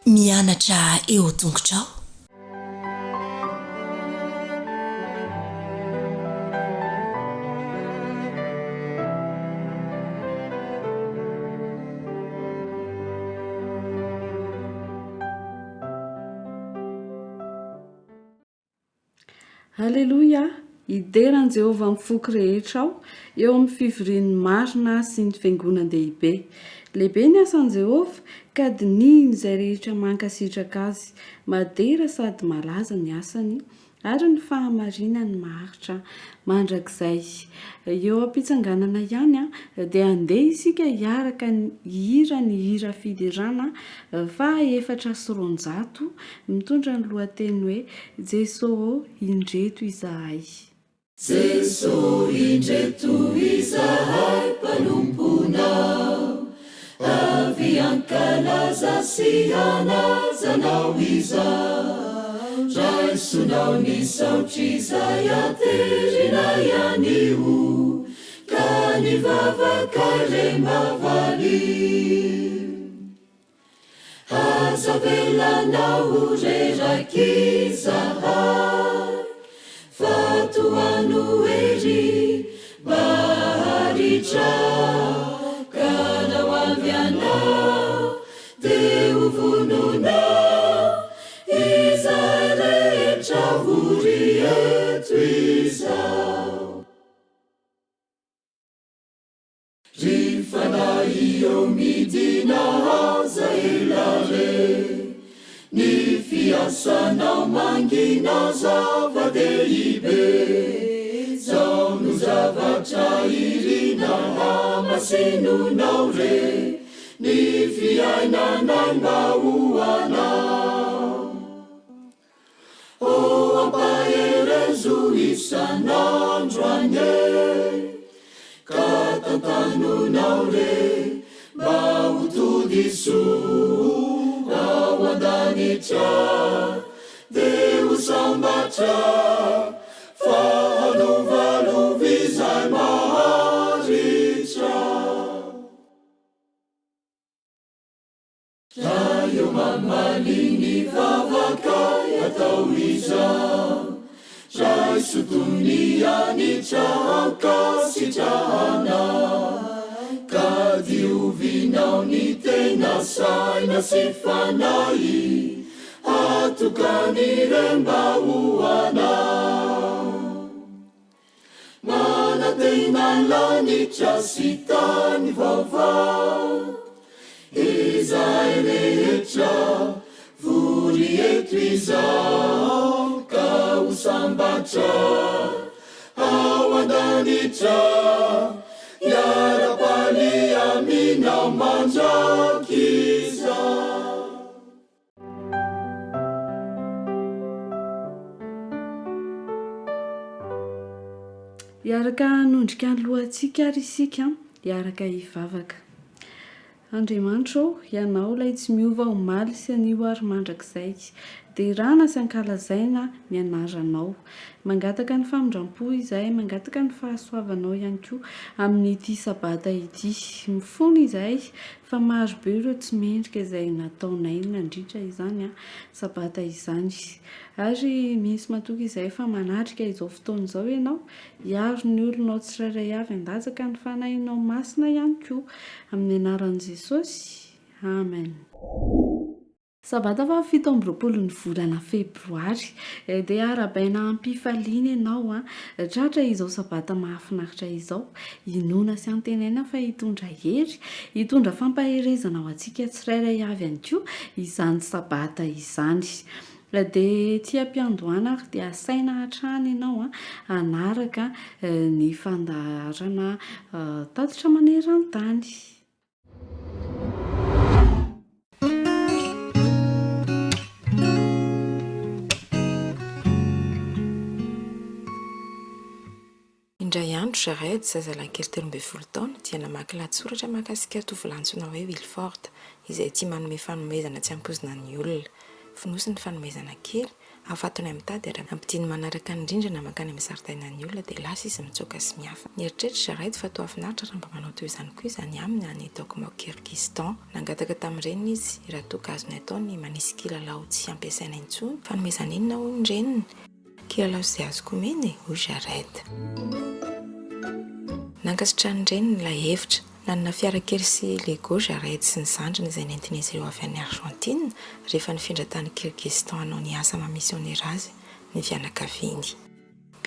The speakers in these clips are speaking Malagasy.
mianatra eo tongotrao. Halleloia, hideran Jehovah mifoky rehetra ao eo amin'ny fivorian'ny marina sy ny fiangonan-dehibe. Lehibe ny asan'i Jehovah ka dinihiny izay rehetra mankasitraka azy. Madera sady malaza ny asany ary ny fahamarinany maharitra mandrakizay. Eo am-pitsanganana ihany dia andeha isika hiaraka ny hira fidirana fa 400 mitondra ny lohateny hoe Jesosy indreto izahay. Jesosy indreto izahay mpanomponao, avy ankalaza sy hanazanao izao. Raisonao ny saotry izay aterina ihany io, ka ny vavaka le mavaly. Aza velanao reraky izahay, fatoano ery maharitra, ka nao avy anao de ho vononao, izay rehetra vory eto izao. Rifanay eo midina aza elare, ny fiasanao mangina zava-dehibe, zao no zavatra irina hamasinonao re, ny fiainanay mba hoanao. O ampaherezo isan'andro anye, ka tantanonao re mba ho todisoa ao an-danitra, de ho sambatra fa hanovalovizay maharitra. Raha eo mamaliny vavakay atao izao, raisotony anitra ankasitrahanao, ka diovinao ny tena saina sy fanay, atokany remba hoanao. Manatena lanitra sy tany vaovao, izay rehetra vory eto izao, ka ho sambatra ao an-danitra, iara-pany aminao mandraky izao. Iaraka nondrika ny lohantsika ary isika iaraka hivavaka. Andriamanitra, ianao ilay tsy miova omaly sy anio ary mandrakizay, dia rana sy ankalazaina ny anaranao. Mangataka ny famindram-po izay, mangataka ny fahasoavanao ihany koa amin'ity sabata ity. Mifony izay fa maro be ireo tsy mendrika izay nataonay nandritra izany sabata izany. Ary misy matoka izay fa manatrika izao fotoana izao ianao, hiaro ny olonao tsirairay avy, handazaka ny fanahinao masina ihany koa amin'ny anaran'i Jesosy. Amen. Sabata fa 17 ny volana Febroary, dia arabaina ampifaliana ianao tratra izao sabata mahafinaritra izao, inona sy antenaina fa hitondra hery, hitondra fampaherezana ho antsika tsirairay avy ihany koa izany sabata izany. Dia tia ampiandohana ary dia asaina hatrany ianao hanaraka ny fandaharana tatitra maneran-tany. Indray andro Jared zazalankely 12 taona dia namaky latsoratra mahakasika tovolansona hoe Wilford, izay tia manome fanomezana tsy hampozina ny olona. Fonosiny fanomezana kely afatony amin'ny tady ary ampitiany manaraka ny rindrina makany amin'ny zaridainan'ny olona dia lasa izy mitsoka sy mihafa. Nieritreritra Zarety fa toa afinaritra raha mba manao toy izany koa izany aminy any Tokyo Kirgistan. Nangataka tamin'ireny izy raha toa azony ataony manisy kilalao tsy ampiasaina intsony fanomezana inona hoy ny reniny. Kilalao izay azoko omeny hoy Zarety. Nankasitrany reniny ilay hevitra. Nanana fiara kely sy Lego Zarety sy ny zandriny izay nentin'izy ireo avy any Argentine rehefa nifindra tany Kirgistan hanao ny asa mamisionera azy ny fianakaviany.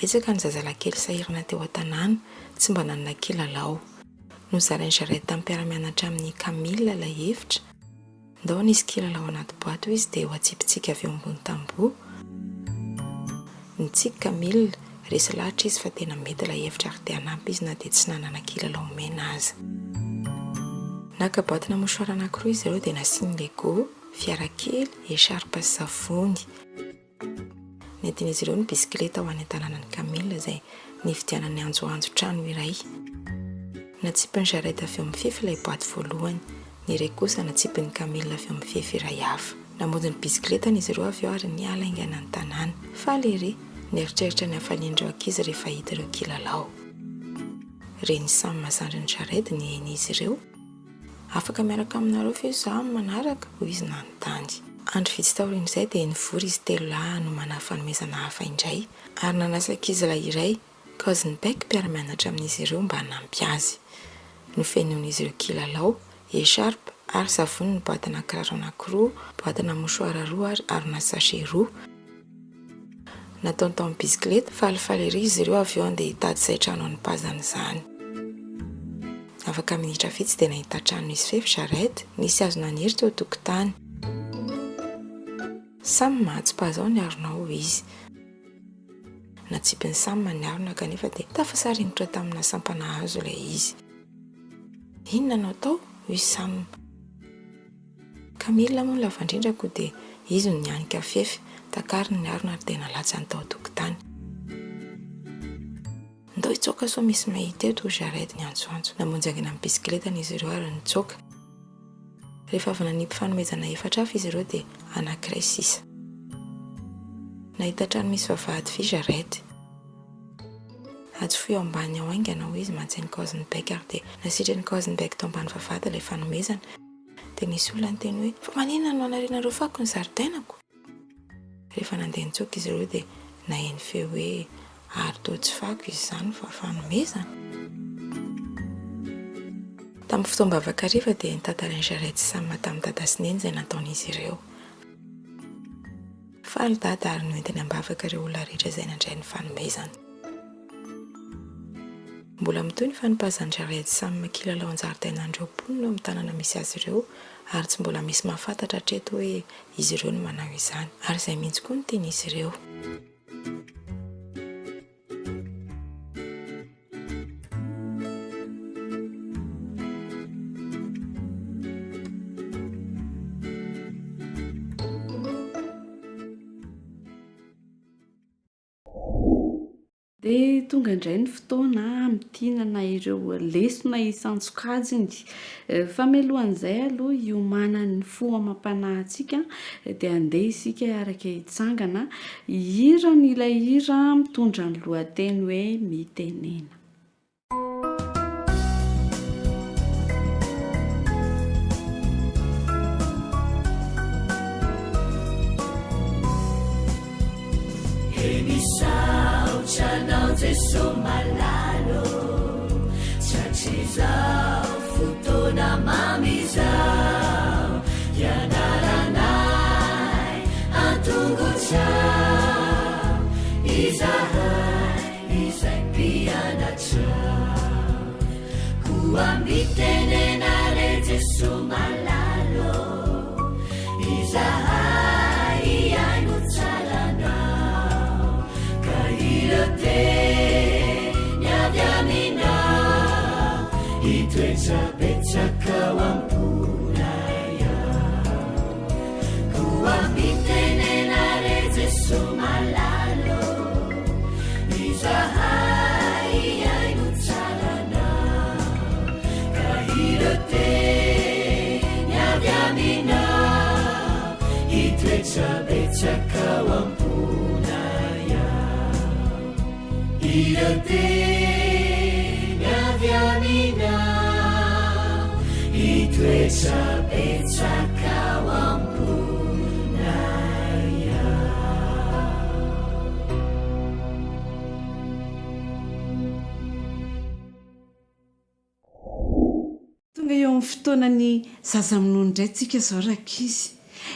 Betsaka ny zazalakely sahirana teo an-tanàna tsy mba nanana kilalao. Nozarainy Zarety tamin'ny mpiara-mianatra amin'ny Camille ilay hevitra. Ndao nisy kilalao anaty boato izy dia ho atsipitsika avy eo ambony tamboho. Nitsika Camille resy lahatra izy fa tena mety ilay hevitra ary dia hanampy izy na dia tsy nanana kilalao omena azy. Naka boatina mouchoir anankiroa izy ireo dia nasiany Lego, fiara kely, écharpe sy savony. Nentin'izy ireo ny bisikileta ho any an-tanànan'ny Camille izay nividianany anjoanjo-trano iray. Natsipiny Zarety avy eo amin'ny fefy ilay boaty voalohany, ny iray kosa natsipiny Camille avy eo amin'ny fefy iray hafa. Namonjy ny bisikletany izy ireo avy eo ary niala aingana ny tanàna. Faly ery, nieritreritra ny hafalian'ireo ankizy rehefa hita ireo kilalao. Reny samy mahazandry ny Zarety ny henizy ireo. Afaka miaraka aminareo fe izaho manaraka hoy izy nanontany. Andro vitsy taorian'izay dia nivory izy telo lahy no manana fanomezana hafa indray ary nanasa ankizilahy iray Kozenbeck mpiara-mianatra amin'izy ireo mba hanampy azy. Nofenoin'izy ireo kilalao, écharpe ary savony ny boatina kiraro anankiroa, boatina mouchoir roa ary harona sachet roa. Nataony tao amin'ny bisikileta falifaly ery izy ireo avy eo andeha hitady izay trano anipazana izany. Afaka minitra vitsy dia nahita trano misy fefy Zarety, nisy hazo naniry teo tokotany. Samy mahatso-pazao ny aronao izy. Natsipiny samy ny arona kanefa dia tafasarinitra tamina sampana hazo ilay izy. Inona no atao? Hoy samy. Camille moa lavandrindrako dia izy no nianika fefy, takariny ny arona ary tena latsany tao tokotany. Ndao hitsoka so misy mahita eto Zarety ny antsoantso. Namonjy angina amin'ny bisikletany izy ireo ary nitsoka. Rehefa avy nanipy fanomezana efatra hafa izy ireo dia anankiray sisa. Nahita trano misy vavahady vy Zarety. Atsofoy ao ambany ao aingana ho izy mantsy ny Kozenbeck ary dia nasitrany Kozenbeck tao ambany vavahady ilay fanomezana. Dia nisy olona niteny hoe fa maninona no anarenareo fako ny zaridainako? Rehefa nandeha nitsoka izy ireo dia naheny feo hoe ary toa tsy fako izy izany fa fanomezana. Tamin'ny fotoam-bavaka hariva dia nitantarainy Zarety samy tamin'ny dada sy neny izay nataon'izy ireo. Faly dada ary noentiny ambavaka ireo olona rehetra izay nandray ny fanomezana. Mbola mitoy ny fanopazan'ny Zarety samy kilalao an-jaridainan'ireo mponina amin'ny tanàna misy azy ireo ary tsy mbola misy mahafantatra hatreto hoe izy ireo no manao izany ary izay mihitsy koa no tian'izy ireo. Dia tonga indray ny fotoana mitinana ireo lesona isan-tsokajiny. Famelohan'izay aloha hiomanan'ny fo amam-panahy antsika dia andeha isika araka hitsangana hira n'ilay hira mitondra ny lohateny hoe mitenena. Chanao Jesu malalo Chachizao Futona mamizao Yanaranai Antungu chao Izahai Izai piana chao Kuambitenena le Jesu malalo Izahai Ianu chalanao Kairate Nyadamina Itwechapechaka wampunaya Kuambitenena le Jesu malalo Izahai Ianu chalanao Kairate Nyadamina Itwechapechaka wampunaya Naviamina itoetra betsaka ao amponaya. Tonga eo amin'ny fotoanany zaza minono indray tsika zao rakizy.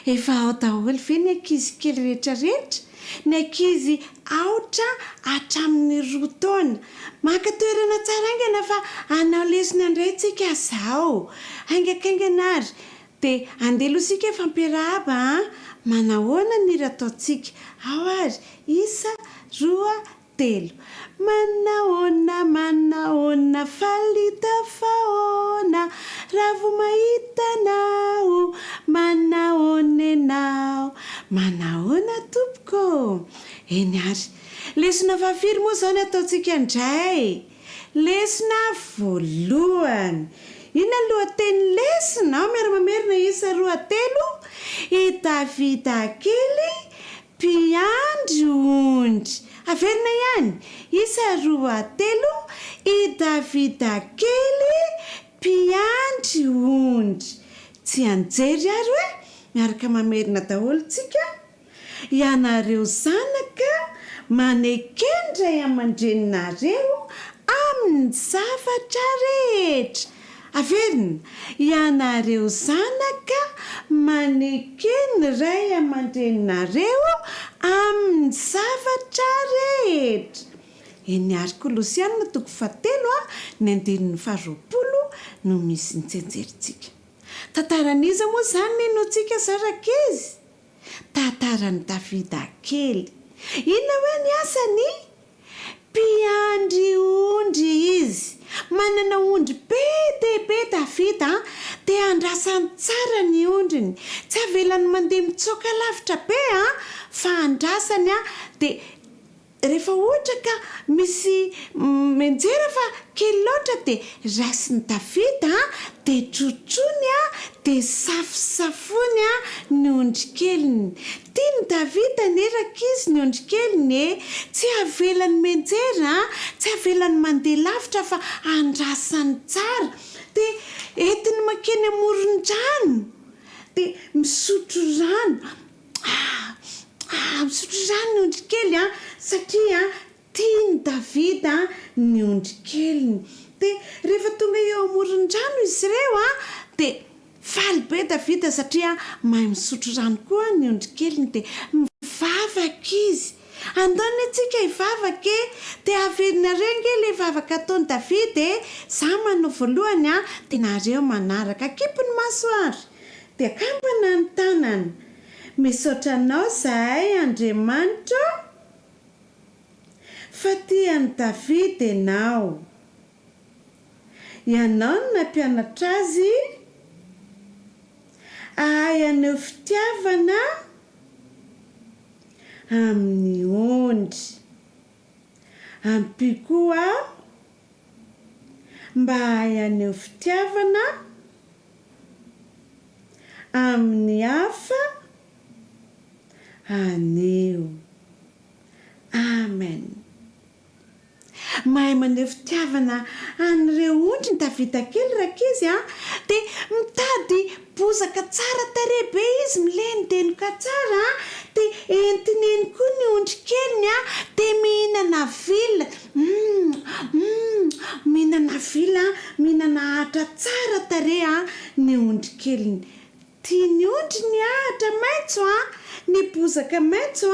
Efa ao daholo ve ny ankizy kely rehetrarehetra? Ny ankizy aotra hatramin'ny 2 taona. Maka toerana tsara aingana fa anao lesona indray tsika zao. Aingakaingana ary. Dia andeha isika fampiarahaba. Manahoana ny raha ataontsika? Ao ary. 1, 2, 3. Manahoana falita fahoana raha vao mahita anao, manahoana ianao, manahoana tompoko. Eny ary. Lesona fahafiry moa izao ny ataontsika indray. Lesona voalohany. Inona ny lohateny lesona? Miara-mamerina 1, 2, 3. I Davida kely mpiandry ondry. Averina ihany. 1, 2, 3. I Davida kely mpiandry ondry. Tsy anjery ary hoe miaraka mamerina daholo tsika. Ianareo zanaka manekendra aman-dreninareo amin'ny zavatra rehetra. Averina. Ianareo zanaka manekeny ray aman-dreninareo amin'ny zavatra rehetra. Eny ary Kolosianina 3 ny 20 no misy ny tsenjerintsika. Tantaran'iza moa izany ny notsika zarakizy? Tantaran'i Davida kely. Inona hoe ny asany? Mpiandry ondry izy. Manana ondry be dia be Davida dia andrasany tsara ny ondriny. Tsy avelany mandeha mitsoaka lavitra be fa andrasany dia rehefa ohatra ka misy menjera fa kely loatra dia raisiny Davida dia trotrony dia safosafony ny ondry keliny. Tiany Davida ny rakizy ny ondry keliny. Tsy avelany menjera, tsy avelany mandeha lavitra fa andrasany tsara. Dia entiny makeny amoron-drano dia misotro rano. Misotro rano ny ondry kely satria tiany Davida ny ondry keliny. Dia rehefa tonga eo amoron-drano izy ireo dia faly be Davida satria mahay misotro rano koa ny ondry keliny dia mivavaka izy. Andona antsika hivavaka dia averina renge ilay vavaka ataony Davida. Za manao voalohany dia nareo manaraka kipony maso ary dia kampana ny tanana. Misaotra anao zahay Andriamanitra fa tiany Davida ianao. Ianao no nampianatra azy ahay aneo fitiavana amin'ny ondry. Ampy koa mba ahay aneo fitiavana amin'ny hafa aneo. Amen. Mahay maneho fitiavana an'ireo ondry ny Davida kely rakizy dia mitady bozaka tsara tarehy be izy milenodenoka tsara dia entineny koa ny ondry keliny dia mihinana vila. Mihinana vila, mihinana ahatra tsara tarehy ny ondry keliny. Tiany ondry ny ahatra maitso ny bozaka maitso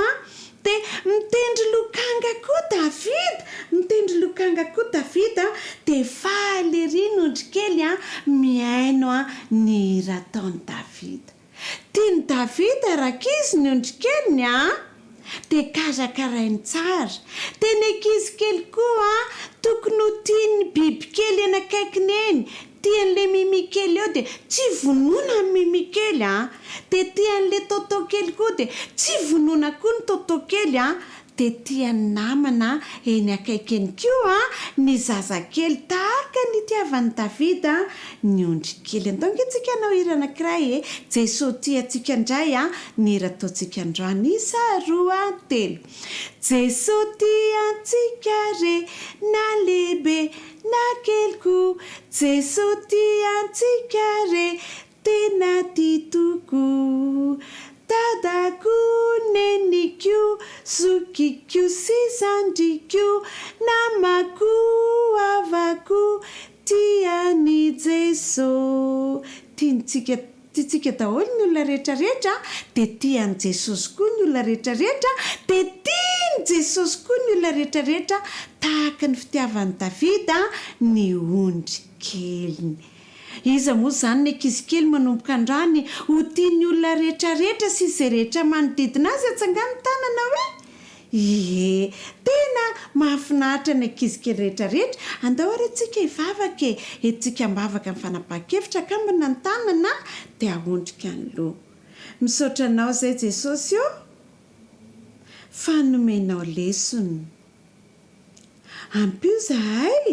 dia mitendry lokanga koa Davida. Mitendry lokanga koa Davida dia faly ery ny ondry kely mihaino ny hira ataony Davida. Tiany Davida rakizy ny ondry keliny dia karakarainy tsara. Dia ny ankizy kely koa tokony ho tiany biby kely anakaikiny eny. Tian'ilay mimikely eo dia tsy vonoina ny mimikely dia tian'ilay totokely koa dia tsy vonoina koa ny totokely tetiany namana eny akaikeny koa ny zazakely tahaka ny tiavan'ny Davida ny ondry kely. Antonga anao hira anankiray Jesosy tiantsika indray ny hira ataontsika androany isa roa telo. Jesosy tiantsika re na lehibe na keliko, Jesosy tiantsika re tena titoko. Dadako neniko zokiko sy zandriko namako avako tiany Jesosy. Tiantsika daholo ny olona rehetrarehetra dia tiany Jesosy koa ny olona rehetrarehetra dia tiany Jesosy koa ny olona rehetrarehetra tahaka ny fitiavan'ny Davida ny ondry keliny. Iza moa zany ny ankizy kely manomboka androany ho tiany olona rehetrarehetra sy izay rehetra manodidina azy atsangany tanana hoe tena mahafinaritra ny ankizy kely rehetrarehetra. Andao ary antsika hivavaka antsika mbavaka ny fanapahan-kevitra kambana ny tanana dia ahondrika ny loha. Misaotra anao izay Jesosy fanomenao lesona. Ampio zahay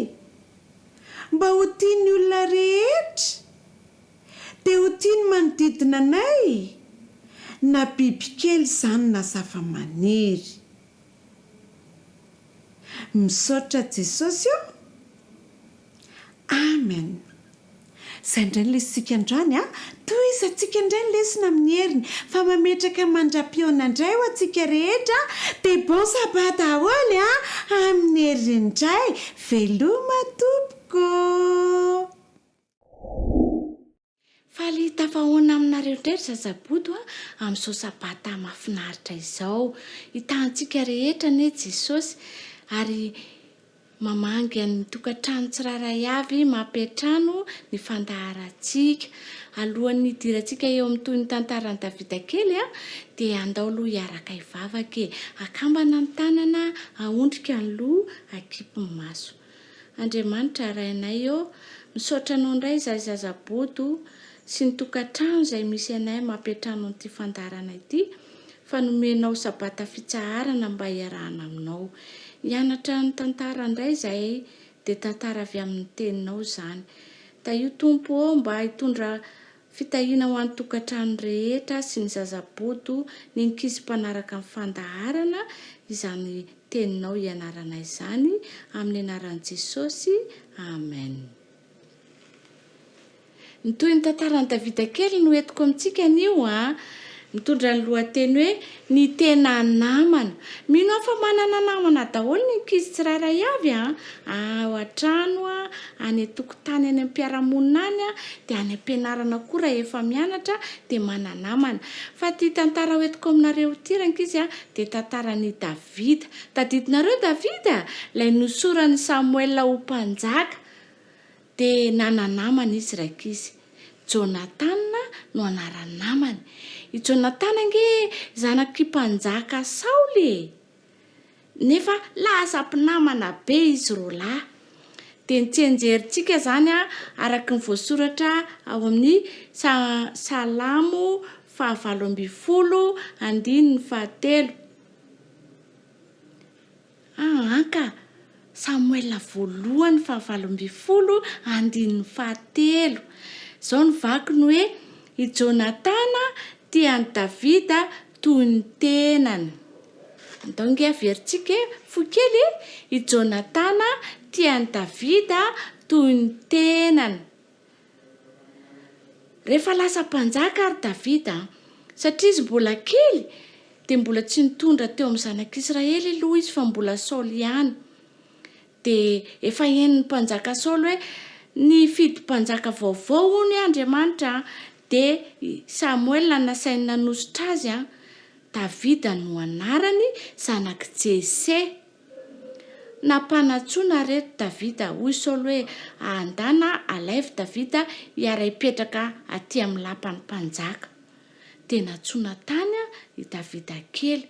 mba ho tiany olona rehetra dia ho tiany manodidina anay na bibikely izany na zava-maniry. Misaotra Jesosy amen. Izay indray ny lesitsika androany tohizatsika indray ny lesona amin'ny heriny fa mametraka mandra-pioana indray ho antsika rehetra dia bon sabata aholy amin'ny heriny indray. Veloma tompoko. Faly tafahoana aminareo indrery zazaboto amin'izao sabata mahafinaritra izao. Hitantsika rehetra ne Jesosy ary mamangy ny tokantrano tsiraray avy mampiatrano ny fandaharantsika. Alohan'ny hidirantsika eo amin'ny toy ny tantaran'i Davida kely dia andao aloha hiaraka hivavaka akambana ny tanana ahondrika ny loha akipy ny maso. Andriamanitra rainay misaotra anao indray izay zazaboto sy ny tokantrano izay misy anay mampiatrano n'ity fandarana ity fa nomenao sabata fitsaharana mba hiarahana aminao. Hianatra ny tantara indray izay dia tantara avy amin'ny teninao izany. Da io tompo mba hitondra fitahiana ho an'ny tokantrano rehetra sy ny zazaboto ny ankizy mpanaraka amin'ny fandaharana izany teninao hianarana izany amin'ny anaran'i Jesosy. Amen. Ny toy ny tantaran'i Davida kely no entiko amintsika an'io mitondra ny lohateny hoe ny tena namana. Mino aho fa manana namana daholo ny ankizy tsiraray avy ao an-trano any an-tokotany any am-piarahamonina any dia any am-pianarana koa raha efa mianatra dia manana namana. Fa ty tantara hoentiko aminareo ity rankizy dia tantaran'i Davida. Tadidinareo Davida ilay nosorany Samuel ho mpanjaka dia nananamana izy rankizy. Jonathan no anarany namany. I Jonathan nge zanaky mpanjaka Saoly nefa lasa mpinamana be izy roalahy. Dia nitsenjerintsika zany araka ny voasoratra ao amin'ny Salamo 8:7. Anka Samuel voalohany 8:7. Zao ny vakiny hoe i Jonathan tiany Davida toy ny tenany. Ndao averintsika fokely i Jonathan tiany Davida toy ny tenany. Rehefa lasa mpanjaka ary Davida satria izy mbola kely dia mbola tsy nitondra teo amin'ny zanak'Israely aloha izy fa mbola Saoly ihany. Dia efa hen'ny mpanjaka Saoly hoe ny fidy mpanjaka vaovao hono Andriamanitra dia Samuel nasainy nanositra azy Davida no anarany zanaky Jese. Nampanatsoana reto Davida hoy Saoly hoe andana alaivo Davida hiara hipetraka aty amin'ny lapan'ny mpanjaka. Dia natsoana tany i Davida kely.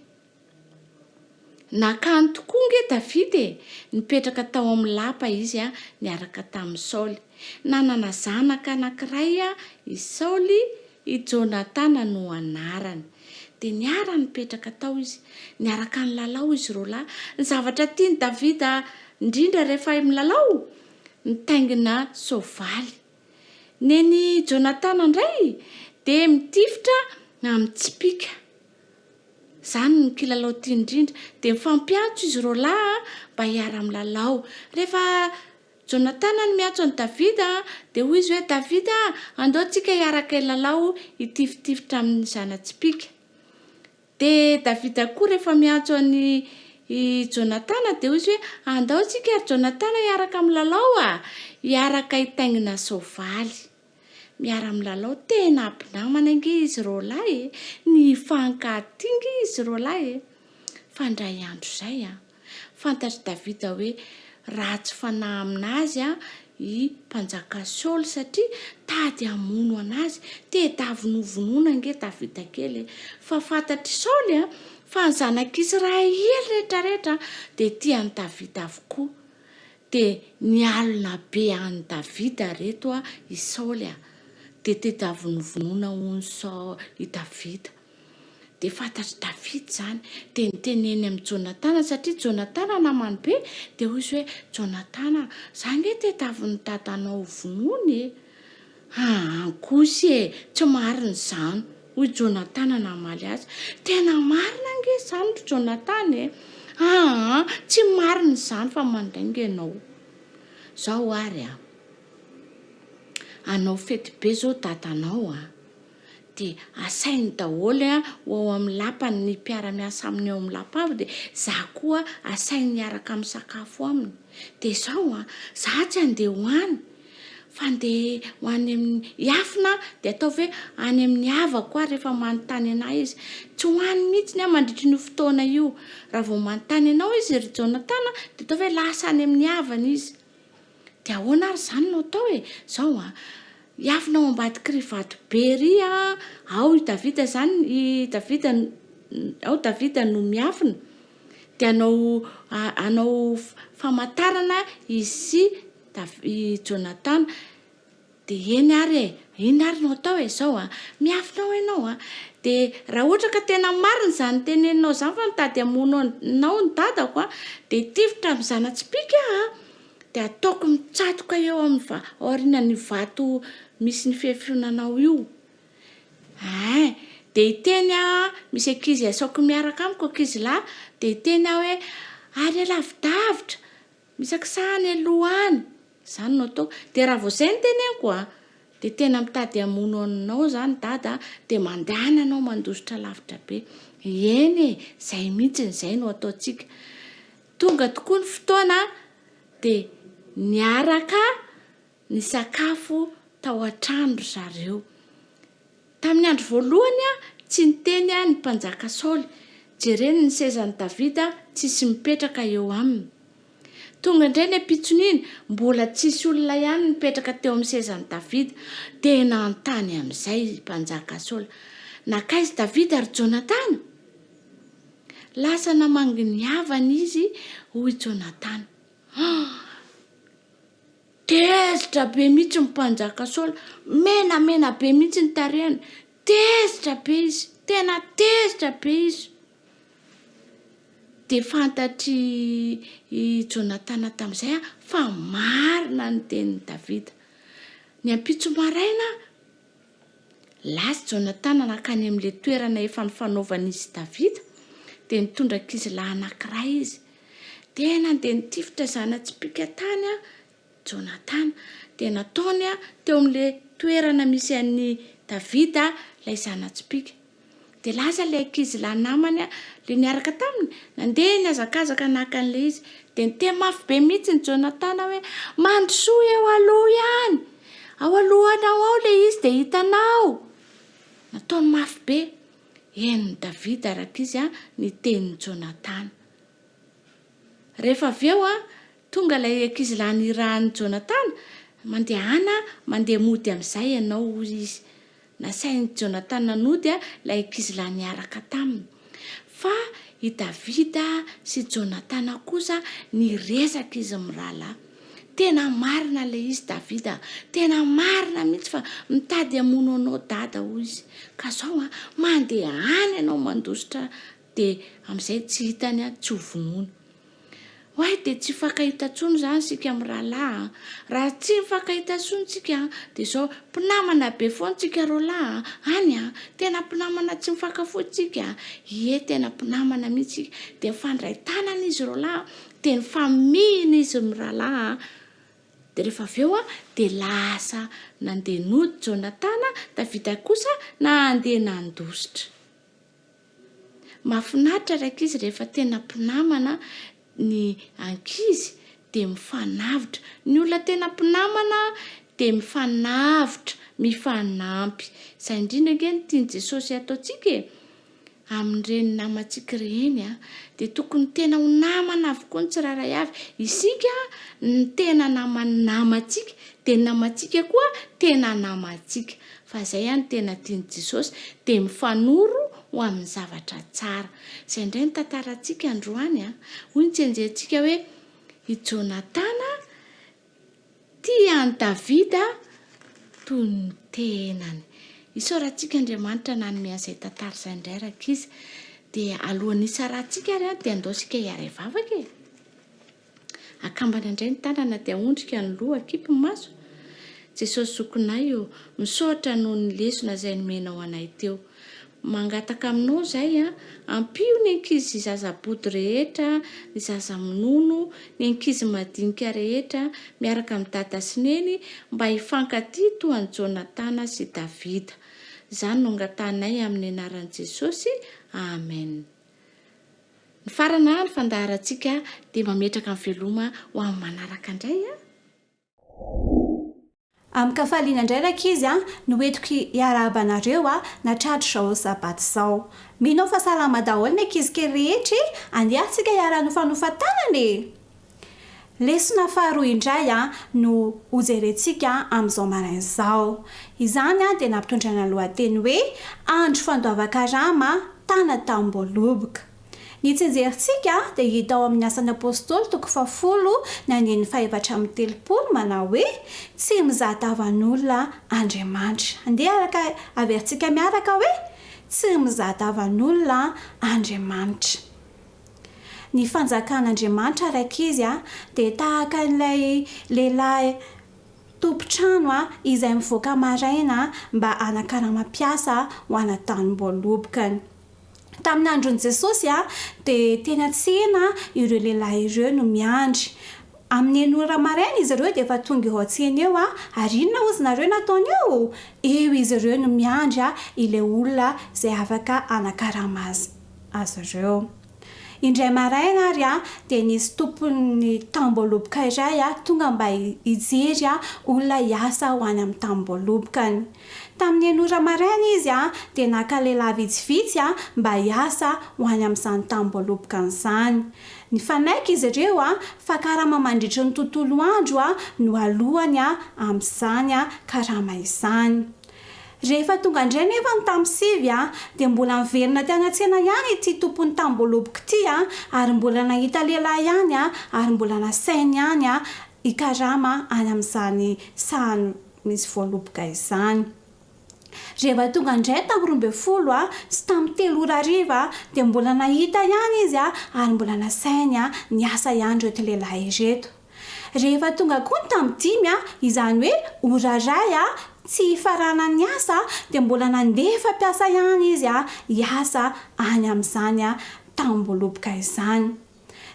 Nakany tokoa nge Davida nipetraka tao amin'ny lapa izy niaraka tamin'ny Saoly. Nanana zanaka anankiray i Saoly, i Jonathan no anarany. dia niara nipetraka tao izy, niaraka ny lalao izy roa lahy. Ny zavatra tia ny Davida indrindra rehefa milalao, nitaingina soavaly. Neny Jonatana indray dia mitifitra amin'ny tsipika. Izany ny kilalao tia indrindra, dia mifampiantso izy roa lahy mba hiara milalao. Rehefa Jonatana no miantso any Davida dia hoy izy hoe Davida, andao tsika hiaraka ilalao hitifitifitra amin'ny zana-tsipika. Dia Davida koa rehefa miantso any Jonatana dia hoy izy hoe andao tsika ary Jonatana hiaraka milalao hiaraka hitaingina soavaly. Miara milalao tena ampinamana inge izy roa lahy, ny fankatingy izy roa lahy. Fandray andro izay fantatry Davida hoe ratsy fanahy aminazy i mpanjaka Saoly satria tady hamono anazy, tedavinovonoina nge Davida kely. Fa fantatry Saoly fa ny zanak'Israely rehetrarehetra dia tian'ny Davida avokoa. Dia nialina be an'i Davida reto i Saoly dia tedavinovonoina hono i Davida. Dia fantatry Davida izany dia niteneny amin'ny Jonatana satria Jonatana namany be, dia hoy izy hoe Jonatana, za nge tedaviny dadanao vonony ankosy tsy marina izany, hoy Jonatana namaly azy. Tena marina nge izany ry Jonatana tsy marina izany fa mandainga ianao. Zao ary anao fety be zao dadanao dia asainy daholo ao amin'ny lapany ny mpiara-miasa aminy ao amin'ny lapa avy, dia za koa asainy miaraka amin'ny sakafo aminy. Dia zao za tsy andeha hoany fa andeha hoany amin'ny hiafina, dia atao hoe any amin'ny havako rehefa manontany anahy izy. Tsy hoany mihitsy mandritry ny fotoana io. Raha vao manontany anao izy ry Jonatana dia atao hoe lasa any amin'ny havana izy. Dia ahoana ary izany no atao zao hiafina ao ambadiky rivato be ry ao i Davida izany, ao Davida no miafina dia anao famantarana izy i Jonatana. Dia eny ary iny ary no atao zao miafina ao ianao dia raha ohatra ka tena marina izany teneninao izany fa mitady hamono anao ny dadako dia tifitra amin'ny zana-tsipika dia ataoko mitsatoka eo amin'ny aorian'ny vato misy ny fihefionanao io. Dia iteny misy ankizy asaoko miaraka amiko ankizy lahy, dia iteny hoe ary lavidavitra misakisahany aloha any. Izany no atao. Dia raha vao izay no teneniko dia tena mitady hamono anao izany dada dia mandehana anao mandositra lavitra be. Eny izay mihitsy izay no ataontsika. Tonga tokoa ny fotoana dia niaraka ny sakafo tao an-trano zareo. Tamin'ny andro voalohany tsy niteny ny mpanjaka Saoly, jereny ny sezan'i Davida tsisy mipetraka eo aminy. Tonga indray ny ampitson'iny mbola tsisy olona ihany mipetraka teo amin'ny sezan'i Davida, dia nanontany amin'izay mpanjaka Saoly, nakaizy Davida ary Jonatana? Lasa namangy ny havana izy hoy Jonatana. Tezitra be mihitsy mpanjaka Saoly, menamena be mihitsy ny tarehany, tezitra be izy, tena tezitra be izy. Dia fantatry i Jonatana tamin'izay fa marina ny tenin'i Davida. Ny ampitso maraina lasa Jonatana nakany amin'ilay toerana efa nifanaovan'izy Davida, dia nitondra ankizilahy anankiray izy. Tena dia nitifitra zana-tsipika tany Jonatana, dia nataony teo amin'ilay toerana misy an'ny Davida ilay zana-tsipika. Dia lasa ilay ankizilahy namany ilay niaraka taminy nandeha niazakazaka naka an'ilay izy, dia niteny mafy be mihitsy ny Jonatana hoe mandrosoa eo aloha ihany, ao alohanao ao ilay izy dia hitanao. Nataony mafy be. Eny Davida araka izy ny tenin'ny Jonatana. Rehefa avy eo tonga ilay ankizilahy nirahan'ny Jonatana, mandeha mody amin'izay ianao hoy izy. Nasain'ny Jonatana nody ilay ankizilahy niaraka taminy. Fa i Davida sy Jonatana kosa niresaka izy mirahalahy. tena marina le izy Davida, tena marina mihitsy fa mitady hamono anao dada hoy izy, ka zao mandeha any ianao mandositra dia amin'izay tsy hitany tsy ho vonoiny. Hoay dia tsy fakahita tsony zany sika amin'ny rahalahy. Raha tsy fakahita tsony tsika dia zao mpinamana be foana tsika roalahy any tena mpinamana tsy mifankafohy tsika. Ie tena mpinamana mihitsy dia mifandray tanana izy roalahy, dia mifamihina izy amin'ny rahalahy. Dia rehefa avy eo dia lasa nandeha nody Jonatana, Davida kosa na andeha nandositra. Mahafinaritra raika izy rehefa tena mpinamana ny ankizy dia mifanavitra. Ny olona tena mpinamana dia mifanavitra, mifanampy. Izay indrindra nge ny tiany Jesosy ataontsika amin'ireny namantsika ireny dia tokony tena ho namana avokoa ny tsiraray avy. Isika ny tena namantsika dia namantsika koa tena namantsika. Fa izay ihany tena tiany Jesosy dia mifanoro ho amin'ny zavatra tsara. Izay indray ny tantarantsika androany hoy ny tsenjentsika hoe i Jonatana tiany Davida toy ny tenany. Isaorantsika Andriamanitra nanome an'izay tantara izay indray raka izy dia alohan'ny isarantsika ary dia andaosika hiara vavaka. Akambana indray ny tanana dia ahondrika ny loha akipy ny maso. Jesosy zokinay io misaotra noho ny lesona izay nomenao anay teo. Mangataka aminao zay ampio ny ankizy zazabody rehetra, ny zazamonono, ny ankizy madinika rehetra miaraka amin'ny dada sy neny mba hifankatia toy an'i Jonatana sy Davida. Izany no angatanay amin'ny anaran'i Jesosy. Amen. Ny farana ny fandaharantsika dia mametraka ny veloma ho amin'ny manaraka indray Amin'ny kafaliana indray raka izy no entiko hiarabanareo natratra zao Sabata zao. Minao fa salama daholo ny ankizy kely rehetra, andehantsika hiara-nofanofantanana. Lesona faharoa indray no hojerentsika amin'izao maraina izao. Izany dia nampitondrana lohateny hoe andro fandoava-karama tana tamboloboka. Ny tsenjerintsika dia hita ao amin'ny asan'ny apôstôly toko 10:7-30 manao hoe tsy mizahatavan'olona Andriamanitra. Andeha araka averintsika miaraka hoe tsy mizahatavan'olona Andriamanitra. Ny fanjakan'Andriamanitra raika izy dia tahaka ilay lehilahy tompotrano izay mivoaka maraina mba hanakarama-piasa ho ana tanim-bolobokany. Tamin'ny andron'i Jesosy dia tena tsena ireo lehilahy ireo no miandry. Amin'ny enora maraina izy ireo dia efa tonga eo an-tsena eo ary inona ozy nareo nataony eo? Eo izy ireo no miandry ilay olona izay afaka hanakarama azy ireo. Indray maraina ary dia nisy tompon'ny tamboloboka iray tonga mba hijery olona hiasa ho any amin'ny tambolobokany. Tamin'ny enora maraina izy dia naka lehilahy vitsivitsy mba hiasa ho any amin'izany tambolobokany izany. Ny fanaika izy ireo fa karama mandritra ny tontolo andro no alohany amin'izany karama izany. Rehefa tonga indray nefa ny tamin'sivy dia mbola miverina tena tsena ihany ity tompon'ny tamboloboko ity ary mbola nahita lehilahy ihany ary mbola nasainy ihany hikarama any amin'izany sahany misy voaloboka izany. Rehefa tonga indray tamin'ny 12 sy tamin'ny 3 ora hariva dia mbola nahita ihany izy ary mbola nasainy niasa ihany reto lehilahy ireto. Rehefa tonga koa ny tamin'ny 5 izany hoe ora iray tsy hifarana ny asa dia mbola nandefa mpiasa ihany izy hiasa any amin'izany tamboloboka izany.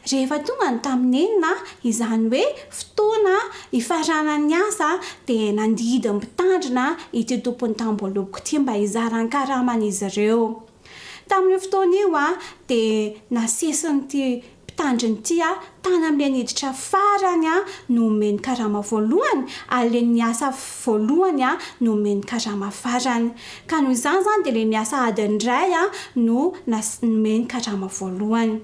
Rehefa tonga ny tamin'ny 9 izany hoe fotoana hifarana ny asa dia nandidy mpitandrina ity tompon'ny tamboloboko ity mba hizaran'ny karaman'izy ireo. Tamin'ny fotoana io dia nasesin'ity mpitandrina ity tany amin'ilay niditra farany no omeny karama voalohany ary ilay niasa voalohany no omeny karama farany. Ka noho izany dia ilay niasa adiny iray no nomeny karama voalohany.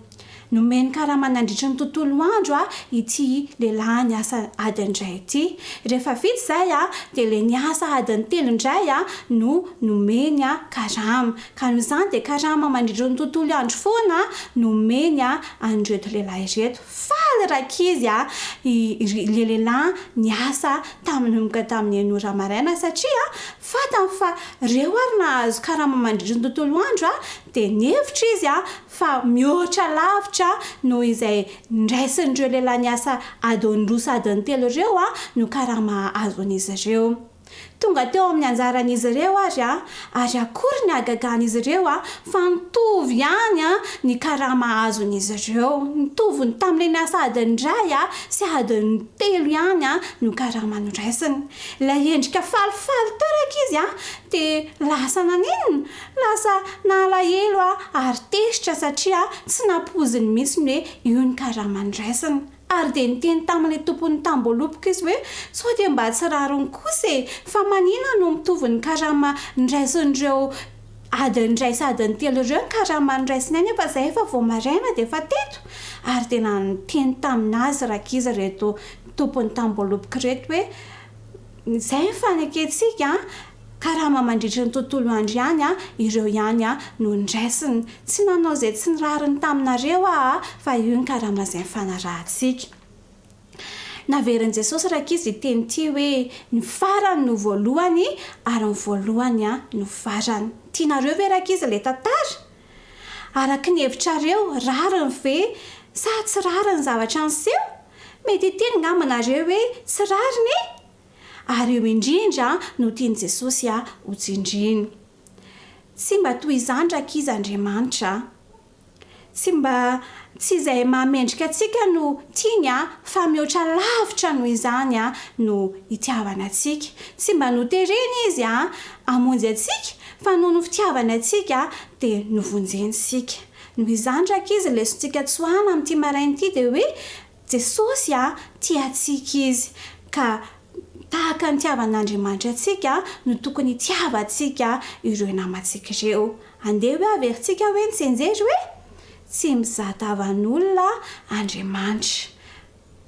nomeny karama nandritry ny tontolo andro a ity lehilahy niasa adindray ity. Rehefa vita zay a dia le niasa adiny telo indray a no nomeny a karama. Ka noho izany dia karama mandritry ny tontolo andro foana nomeny a an'ireto lehilahy ireto. Faly rakizy a le lehilahy niasa tamin'nomboka tamin'ny enora maraina satria fatany fa reo ary nahazo karama mandritry ny tontolo andro a dia nihevitra izy a fa mihoatra lavitra noho izay ndraisin'ireo lehilahy niasa adiny roa sy adiny telo ireo a no karama azon'izy ireo. Tonga teo amin'ny anjaran'izy ireo ary akory ny agagan'izy ireo fa nitovy ihany ny karama azon'izy ireo. Nitovy ny tamin'ilay niasa adiny iray sy adiny telo ihany no karama noraisiny. Ilay endrika falifaly teraka izy dia lasa naninona? Lasa nalahelo ary tesitra satria tsy nampoziny mihitsy hoe io ny karama noraisiny. Ary dia niteny tamin'ilay tompony tambolopoka izy hoe sao dia mba tsy rariny kosa fa manina no mitovy ny karama niraisin'ireo adiny iray sy adiny telo ireo ny karama niraisiny any fa izay efa vao maraina dia efa teto. Ary tena niteny taminazy rakizy reto tompony tambolopoka reto hoe izay faneketsika karama mandritry ny tontolo andro ihany ireo ihany no niraisiny. Tsy nanao izay tsy nirariny taminareo fa io ny karama izay fanarahantsika. Naverin'i Jesosy rakizy teny ity hoe ny farany no voalohany ary ny voalohany no farany. Tianareo ve rakizy ilay tantara? Araka ny hevitrareo rariny ve sa tsy rariny zavatra niseho? Mety teny ngamanareo hoe tsy rariny ary eo indrindra no tiany Jesosy ho tsindriny. Tsy mba toy izany rakizy Andriamanitra. Tsy izay mahamendrika antsika no tiany fa mihoatra lavitra noho izany no itiavana antsika. Tsy mba notereny izy hamonjy antsika fa noho ny fitiavana antsika dia novonjensika. Noho izany rakizy lesontsika tsoahana amin'ity maraina ity dia hoe Jesosy tia antsika izy ka tahaka ny tiavan'Andriamanitra antsika no tokony tiavantsika ireo namantsika ireo. Andeha hoe averintsika hoe nitsenjery hoe tsy mizatavan'olona Andriamanitra.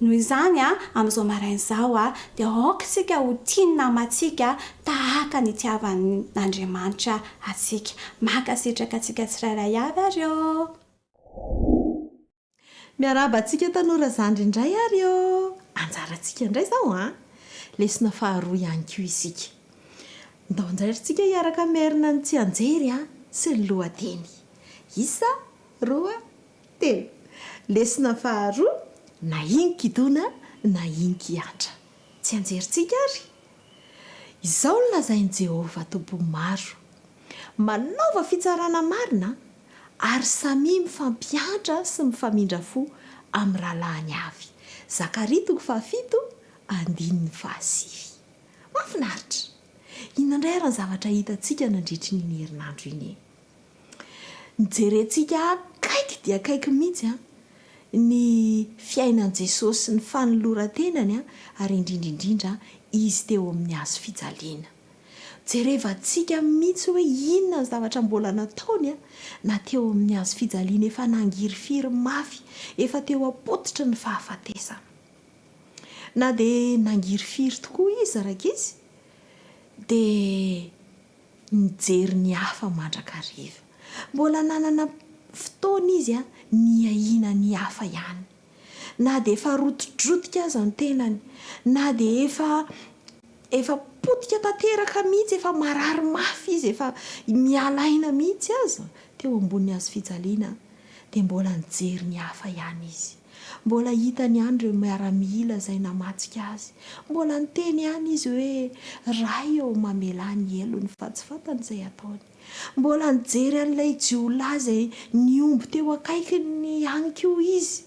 Noho izany amin'izao marain'izao dia aokitsika ho tiany namantsika tahaka ny tiavan'Andriamanitra antsika. Makasitraka antsika tsirairay avy areo. Miaraba antsika tanora zandry indray ary anjarantsika indray zao lesona faharoa ihany koa isika. Ndao anjarintsika hiaraka merina ny tsy anjery sy ny lohateny. Isa, roa, telo. Lesona faharoa, na iny kitona, na iny kiantra. Tsy anjerintsika ary. Izao no lazain'i Jehovah Tompo maro. Manaova fitsarana marina ary samy mifampiantra sy mifamindra fo amin'ny rahalahiny avy. Zakaria 7:9. Mahafinaritra. Inandray ary ny zavatra hitantsika nandritry ny herinandro iny. Nijerentsika akaiky dia akaiky mihitsy ny fiainan'i Jesosy sy ny fanoloran-tenany ary indrindra izy teo amin'ny hazo fijaliana. Jerevantsika mihitsy hoe inona ny zavatra mbola nataony na teo amin'ny hazo fijaliana efa nangiry-firy mafy efa teo apotitra ny fahafatesana. Na dia nangiry-firy tokoa izy rakizy dia nijery ny hafa mandrakariva. Mbola nanana fotoana izy ny ahina ny hafa ihany. Na dia efa rotodrotika aza ny tenany, na dia efa potika tanteraka mihitsy, efa marary mafy izy, efa mialaina mihitsy aza teo ambony hazo fijaliana, dia mbola nijery ny hafa ihany izy. Mbola hitany ihany ireo miaramila izay namatsika azy. Mbola niteny ihany izy hoe ray eo mamela ny elony fa tsy fantany izay ataony. Mbola nijery an'ilay jiolahy izay niomby teo akaikiny ihany koa izy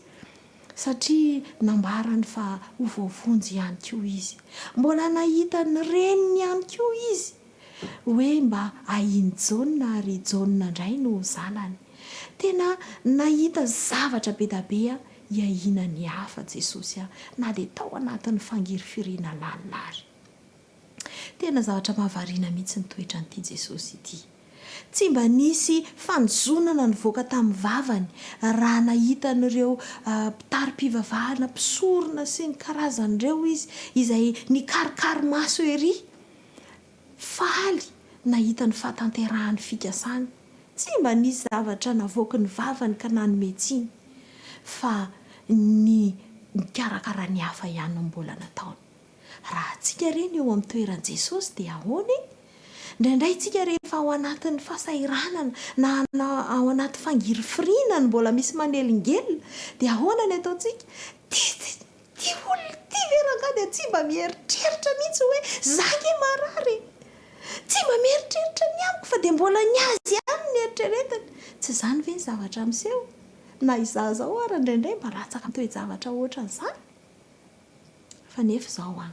satria nambarany fa ho voavonjy ihany koa izy. Mbola nahita ny reniny ihany koa izy hoe mba ahiny Jaona ary Jaona indray no zanany. Tena nahita zavatra be da be iahina ny hafa Jesosy na dia tao anatin'ny fangirifirina lalilary. Tena zavatra mahavariana mihitsy ny toetran'ity Jesosy ity. tsy mba nisy fanjonana nyvoaka tamin'ny vavany raha nahitan'ireo mpitary-pivavahana mpisorona sy ny karazan'ireo izy izay nikarikary maso ery faly nahita ny fahatanterahany fikasany tsy mba nisy zavatra navoaka ny vavany ka nanometsiny fa ny mikarakara ny hafa ihany no mbola nataony. Raha antsika reny eo amin'ny toeran'i Jesosy dia ahoana? Indraindray tsika rehefa ao anatin'ny fahasahiranana na ao anaty fangiry-firinana mbola misy manelingelina dia ahoana ny ataontsika? Ty olona ty veranga dia tsy mba mieritreritra mihitsy hoe zake marary, tsy mba mieritreritra ny amiko fa dia mbola ny azy ihany ny eritreretany. Tsy izany ve ny zavatra miseho? Na izahazao ary indraindray mba latsaka toe-javatra ohatran'izany. Fa nefa izao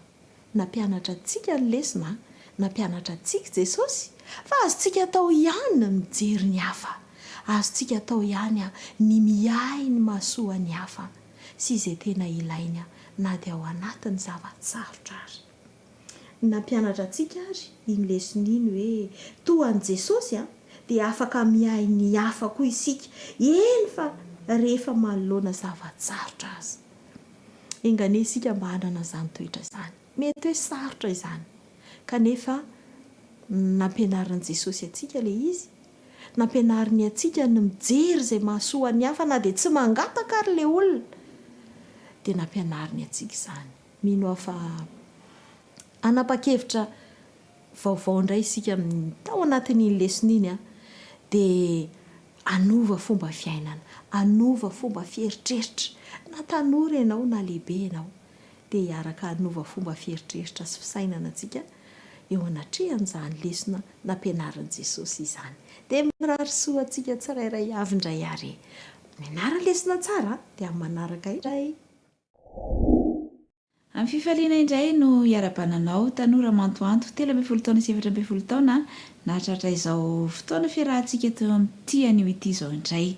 nampianatra antsika ny lesona, nampianatra antsika Jesosy fa azontsika atao ihany ny mijery ny hafa, azontsika atao ihany ny mihay ny mahasoa ny hafa sy izay tena ilainy na dia ao anatin'ny zava-tsarotra ary. Nampianatra antsika ary iny lesona iny hoe toa an'i Jesosy dia afaka mihay ny hafa koa isika, eny fa rehefa manoloana zava-tsarotra azy. Engane isika mba hanana izany toetra izany. Mety hoe sarotra izany kanefa nampianarin'i Jesosy antsika ilay izy, nampianariny antsika ny mijery izay mahasoa ny hafa na dia tsy mangataka ary ilay olona, dia nampianariny antsika izany. Mino aho fa anapa-kevitra vaovao indray isika tao anatin'iny lesona iny dia anova fomba fiainana, anova fomba fieritreritra. Na tanora ianao na lehibe ianao dia hiaraka anova fomba fieritreritra sy fisainana antsika eo anatrehan'izany lesona nampianarin'i Jesosy izany. Dia mirary soa antsika tsirairay avy indray ary. Mianara lesona tsara dia amin'ny manaraka indray. Amin'ny fifaliana indray no hiara-bananao tanora mantoanto 13 taona sy 17 taona nahatratra izao fotoana fiarahantsika teo amin'ity anio ity izao indray.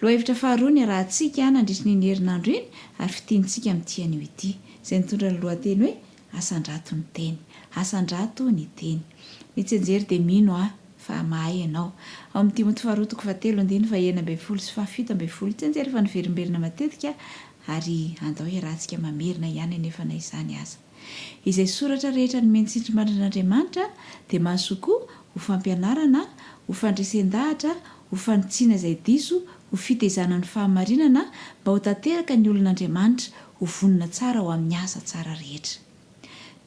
Lohahevitra faharoa ny rahantsika nandritra ny herinandro iny ary fitiantsika amin'ity anio ity izay nitondra ny lohateny hoe asandrato ny teny, asandrato ny teny. Mitsenjery dia mino fa mahay ianao. Ao amin'ny Timoty faharotoko fahatelo andiny fa 9 sy 17 tsenjery fa niverimberina matetika ary andao iarahantsika mamerina ihany anefa na izany aza. Izay soratra rehetra ny mentsindrimandrin'Andriamanitra dia mahasoa ho fampianarana, ho fandresen-dahatra, ho fanitsiana izay diso, ho fitezana ny fahamarinana mba ho tanteraka ny olon'Andriamanitra ho vonona tsara ho amin'ny asa tsara rehetra.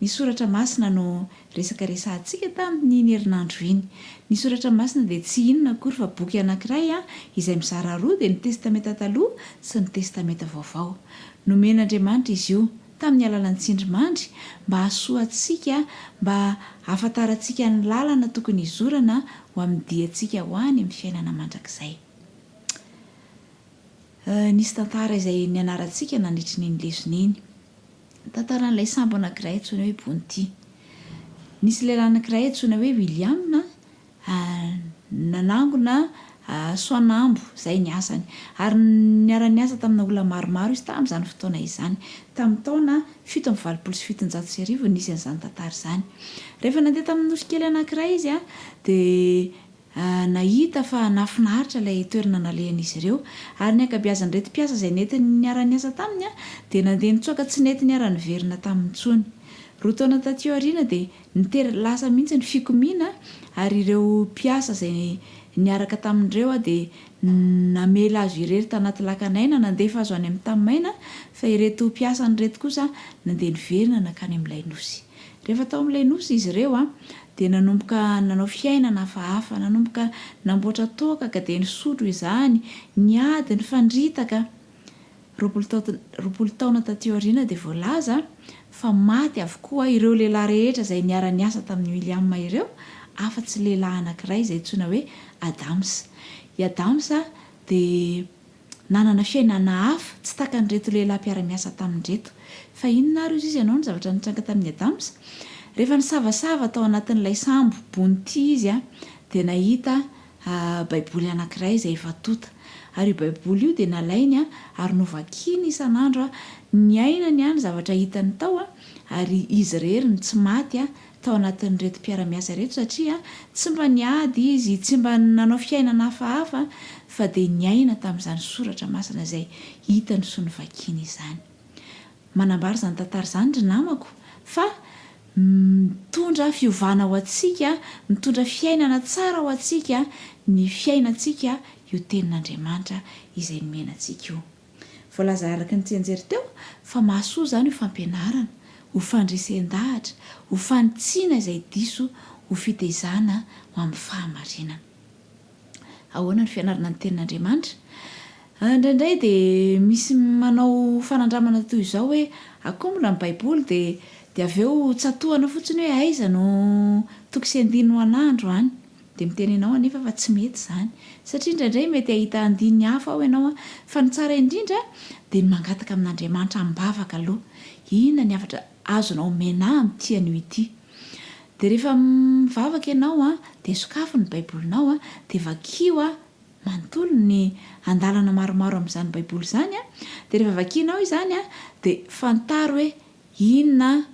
Ny soratra masina no resaka resahantsika tamin'ny herinandro iny. Ny soratra masina dia tsy inona akory fa boky anankiray izay mizara roa dia ny testamenta taloha sy ny testamenta vaovao. Nomen'Andriamanitra izy io tamin'ny alalan'ny tsindrimandry mba hahasoantsika, mba hahafantarantsika ny lalana tokony hizorana ho amin'ny diantsika ho any amin'ny fiainana mandrakizay. Nisy tantara izay nianarantsika nandritra ny lesona iny. Tantaran'ilay sambo anankiray antsoina hoe Bonty. Nisy lehilahy anankiray antsoina hoe William nanangona soanambo izay ny asany ary niara-ny asa tamina olona maromaro izy tamin'izany fotoana izany. Tamin'ny taona 7 nisy an'izany tantara izany. Rehefa nandeha tamin'ny nosy kely anankiray izy dia nahita fa nafinaritra ilay toerana nalehan'izy ireo ary ny ankabeazan'ny retim-piasa izay nentiny niara-ny asa taminy dia nandeha nitsoaka tsy nety niara-ny verina tamin'ny tsony. Roa taona taty aoriana dia nitery lasa mihitsy ny fikomiana ary ireo mpiasa izay niaraka tamindreo dia namela azo irery tanaty lakanaina nandefa azo any amin'ny tamimaina fa ireto mpiasa nyreto kosa nandeha niverina nakany amin'ilay nosy. Rehefa tao amin'ilay nosy izy ireo dia nanomboka nanao fiainana hafahafa, nanomboka namboatra toaka ka dia nisotro izany, niady, ny fandritaka. 20 taona taty aoriana dia voalaza fa maty avokoa ireo lehilahy rehetra izay niara-ny asa tamin'ny William ireo, afa-tsy lehilahy anankiray izay antsoina hoe Adams. I Adams dia nanana fiainana hafa tsy takan'ireto lehilahy mpiara-miasa tamin'ireto. Fa inona ary izy ianao ny zavatra nitranga tamin'ny Adams? Rehefa nisavasava tao anatin'ilay sambo Bonty izy dia nahita baiboly anankiray izay efa tota. Ary io baiboly io dia nalainy ary novakiany isan'andro ny ainany zavatra hitany tao ary izy rery ny tsy maty tao anatin'ny reto mpiara-miasa reto satria tsy mba niady izy tsy mba nanao fiainana hafahafa fa dia niaina tamin'izany soratra masina izay hita ny soa ny vakiana izany. Manambara izany tantara izany ry namako fa mitondra fiovana ho antsika, mitondra fiainana tsara ho antsika, ny fiainantsika io tenin'Andriamanitra izay nomena antsika io. Voalaza araka ny tsenjery teo fa mahasoa izany ho fampianarana, ho fandresen-dahatra, ho fanitsiana izay diso, ho fitaizana ho amin'ny fahamarinana. Ahoana ny fianarana ny tenin'Andriamanitra? Indraindray dia misy manao fanandramana toy izao hoe akombona ny baiboly dia avy eo tsatohana fotsiny hoe aiza no tokony sy andino an'andro any, dia mitenenao anefa fa tsy mety izany satria indraindray mety ahita andiny hafa ao ianao fa ny tsara indrindra dia ny mangataka amin'Andriamanitra ambavaka aloha, inona ny afatra azonao menahy amin'ity anio ity. Dia rehefa mivavaka ianao dia sokafo ny baibolinao dia vakio manontolo ny andalana maromaro amin'izany baiboly izany dia rehefa vakianao izany dia fantaro hoe inona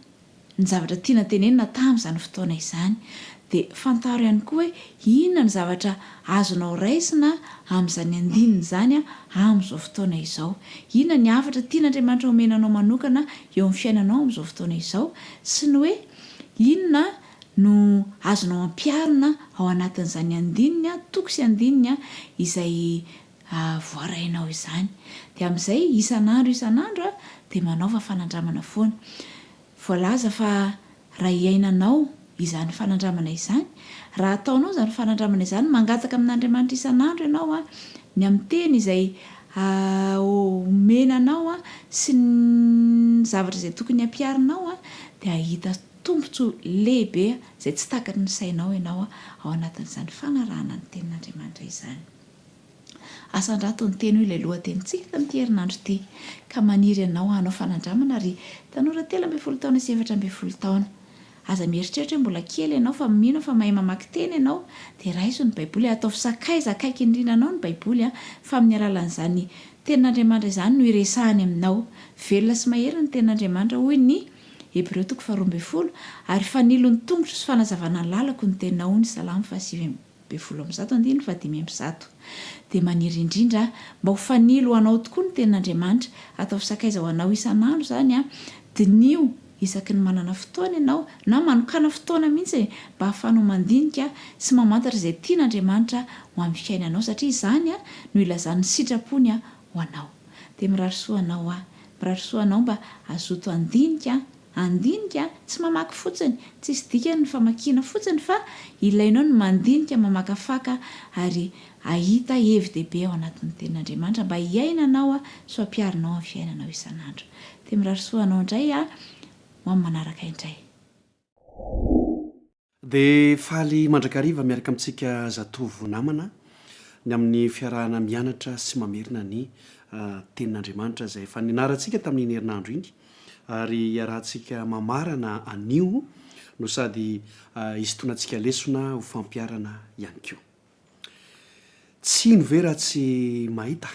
ny zavatra tiana tenenina tamin'izany fotoana izany, dia fantaro ihany koa hoe inona ny zavatra azonao raisina amin'izany andininy izany amin'izao fotoana izao, inona ny afatra tian'Andriamanitra omenanao manokana eo amin'ny fiainanao amin'izao fotoana izao, sy ny hoe inona no azonao ampiarina ao anatin'izany andininy toko sy andininy izay voarainao izany. Dia amin'izay isan'andro dia manaova fanandramana foana. Voalaza fa raha iainanao izany fanandramana izany, raha ataonao izany fanandramana izany, mangataka amin'Andriamanitra isan'andro ianao ny amin'ny teny izay omenanao sy ny zavatra izay tokony ampiarinao dia ahita tombontsoa lehibe izay tsy takany ny sainao ianao ao anatin'izany fanarahana ny tenin'Andriamanitra izany. Asan-drato ny teny hoe ilay lohatenintsika tamin'ity herinandro ity ka maniry ianao hanao fanandramana ary tanora 13 taona sy 14 taona. Aza mieritreritra hoe mbola kely ianao fa mino fa mahay mamaky teny ianao dia raiso ny baiboly, atao fisakaiza akaiky indrindra anao ny baiboly fa amin'ny alalan'izany tenin'Andriamanitra izany no iresahany aminao. Velona sy mahery ny tenin'Andriamanitra hoy ny Aprily 12 ary fanilo ny tongotra sy fanazavana ny lalako ny teninao ny Salamo 7:1-5:1. Dia maniry indrindra mba ho fanilo anao tokoa ny tenin'Andriamanitra, atao fisakaiza ho anao isan'andro izany dinio isaky ny manana fotoana ianao na manokana fotoana mihitsy mba hahafanao mandinika sy mamantatra izay tian'Andriamanitra ho amin'ny fiainanao satria izany no ilazan'ny sitrapony ho anao. Dia mirarisoa anao mba azoto andinika tsy mamaky fotsiny, tsy isy dikany ny famakiana fotsiny fa ilainao ny mandinika mamakafaka ary ahita hevi-dehibe ao anatin'ny tenin'Andriamanitra mba hiainanao so ampiarinao amin'ny fiainanao isan'andro. Dia mirarisoa anao indray ho amin'ny manaraka indray. Dia faly mandrakariva miaraka amintsika zatovo namana ny amin'ny fiarahana mianatra sy mamerina ny tenin'Andriamanitra izay efa nianarantsika tamin'ny herinandro iny ary iarahantsika mamarana anio no sady isotonantsika lesona ho fampiarana ihany koa. Tsy ino ve raha tsy mahita?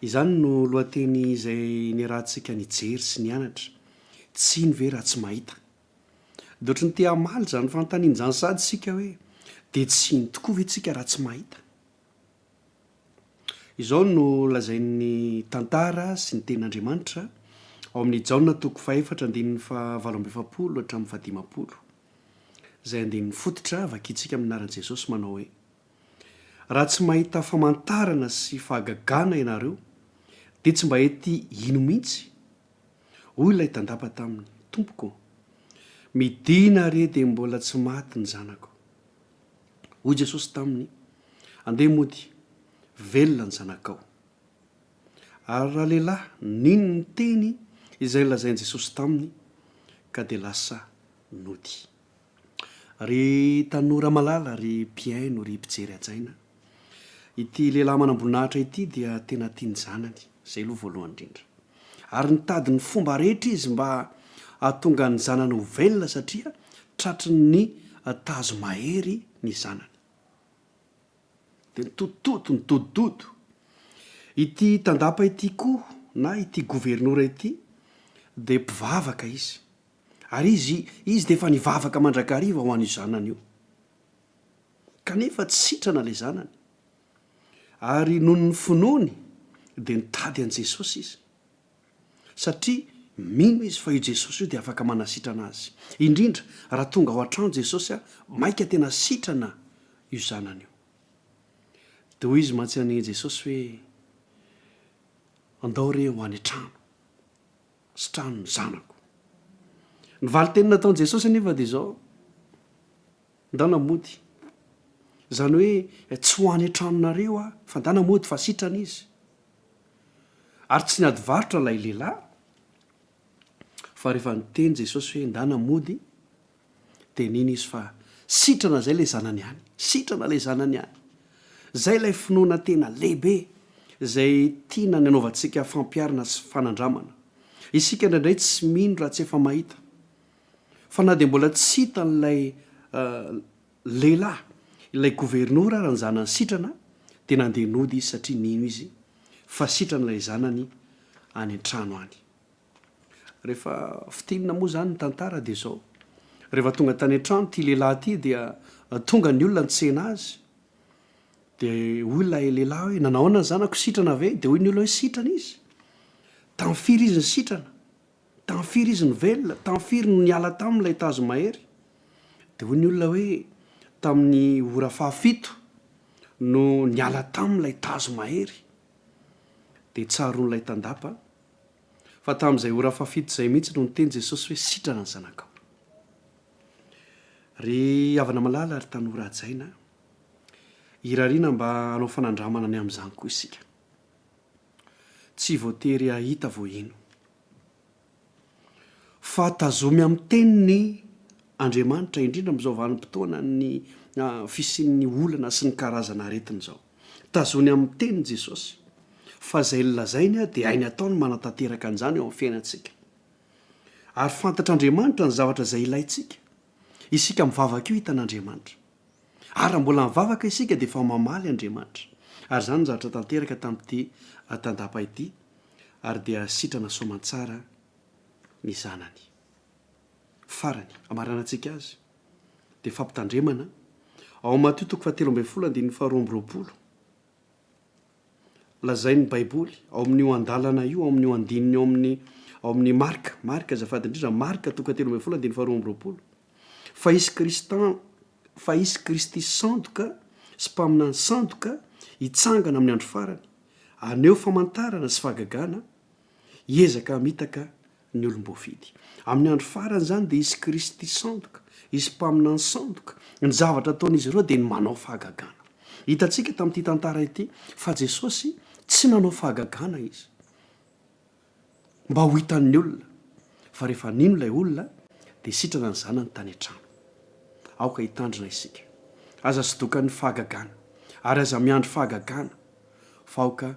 Izany no lohateny izay niarahantsika nijery sy nianatra. Tsy ino ve raha tsy mahita? Dia ohatry ny te hamaly izany fanontaniana izany sady sika hoe dia tsy ino tokoa ve tsika raha tsy mahita? Izao no lazain'ny tantara sy ny tenin'Andriamanitra ao amin'ny Jaona 4:7-7 izay andininy fototra vakitsika amin'ny anaran'i Jesosy manao hoe raha tsy mahita famantarana sy fahagagana ianareo dia tsy mba hety ino mihitsy. Hoy ilay tandapa taminy, tompoko, midina re dia mbola tsy maty ny zanako. Hoy Jesosy taminy, andeha mody, velona ny zanakao. Ary raha lehilahy, nino ny teny izay lazain'i Jesosy taminy ka dia lasa nody. Ry tanora malala, ry mpiaino, ry mpijery ajaina, ity lehilahy manam-boninahitra ity dia tena tiany zanany, izay aloha voalohany indrindra. Ary nitady ny fomba rehetra izy mba hahatonga ny zanany ho velona satria tratry ny tazo mahery ny zanany. Dia nitodotodo. Ity tandapa ity koa na ity gouvernoura ity dia mpivavaka izy ary izy de efa nivavaka mandrakariva ho an'io zanany io kanefa tsy sitrana lay zanany ary noho ny finoany de nitady an' jesosy izy satria mino izy fa io jesosy io de afaka manasitrana azy indrindra raha tonga ao an-trano jesosy a maika tena sitrana io zanany io de hoy izy mantsy any jesosy hoe andao re ho any an-trano sy trano ny zanako ny vali teny nataon' jesosy anefa de zao ndao namody zany hoe tsy ho any an-tranonareo a fa nda namody fa sitrana izy ary tsy niady varotra lay lehilahy fa rehefa niteny jesosy hoe nda namody de niny izy fa sitrana zay lay zanany any sitrana lay zanany any zay lay finoana tena lehibe zay tiana ny anaovantsika fampiarina sy fanandramana isika indraindray tsy mino raha tsy efa mahita fa na de mbola tsy hita n'lay lehilahy ilay gouvernoura raha ny zanany sitrana de nandeha nody izy satria nino izy fa sitrana lay zanany any an-trano any rehefa fitinina moa zany ny tantara de zao rehefa tonga tany an-trano ty lehilahy ty dia tonga ny olona nitsena azy de hoy lay lehilahy hoe nanaoana ny zanako sitrana ve de hoy ny olona hoe sitrana izy tamfiry izy ny sitrana tamfiry izy ny velona tamfiry no niala tamin'ilay tazo mahery de hoy ny olona hoe tamin'ny ora fahafito no niala tamin'ilay tazo mahery de tsaron'ilay tandapa fa tamin'izay ora fahafito zay mihitsy no niteny jesosy hoe sitrana ny zanakao ry havana malala ary tanora ajaina irariana mba hanao fanandramana ny amin'izany koa isika tsy voatery ahita voino fa tazomy amin'ny teniny Andriamanitra indrindra amin'izao vanim-potoana ny fisian'ny olana sy ny karazana aretina zao tazony amin'ny teniny Jesosy fa zay lazainy a de hainy ataony manatanteraka an'izany eo amin'ny fiainantsika ary fantatr'Andriamanitra ny zavatra zay ilayntsika isika mivavaka io hitan'Andriamanitra ary raha mbola mivavaka isika de efa mamaly Andriamanitra ary zany ny zavatra tanteraka tamin'ity tandapa ity ary dia sitrana soamantsara ny zanany farany amaranantsika azy de fampitandremana ao Matteo 7:12 lazay ny baiboly ao amin'io andalana io ao amin'io andininy ao amin'ny marka azafady indrindra marka 7:12 fa isy Kristy sandoka sy mpaminany sandoka hitsangana amin'ny andro farany aneo famantarana sy fahagagana hiezaka mitaka ny olom-boafidy amin'ny andro farany zany de isy Kristy sandoka isy mpaminany sandoka ny zavatra ataon'izy ireo de ny manao fahagagana hitantsika tamin'ity tantara ity fa Jesosy tsy nanao fahagagana izy mba ho hitan'ny olona fa rehefa nino lay olona de sitrana ny zanany tany an-trano aoka hitandrina isika aza sodoka ny fahagagana ary aza miandro fahagagana fa aoka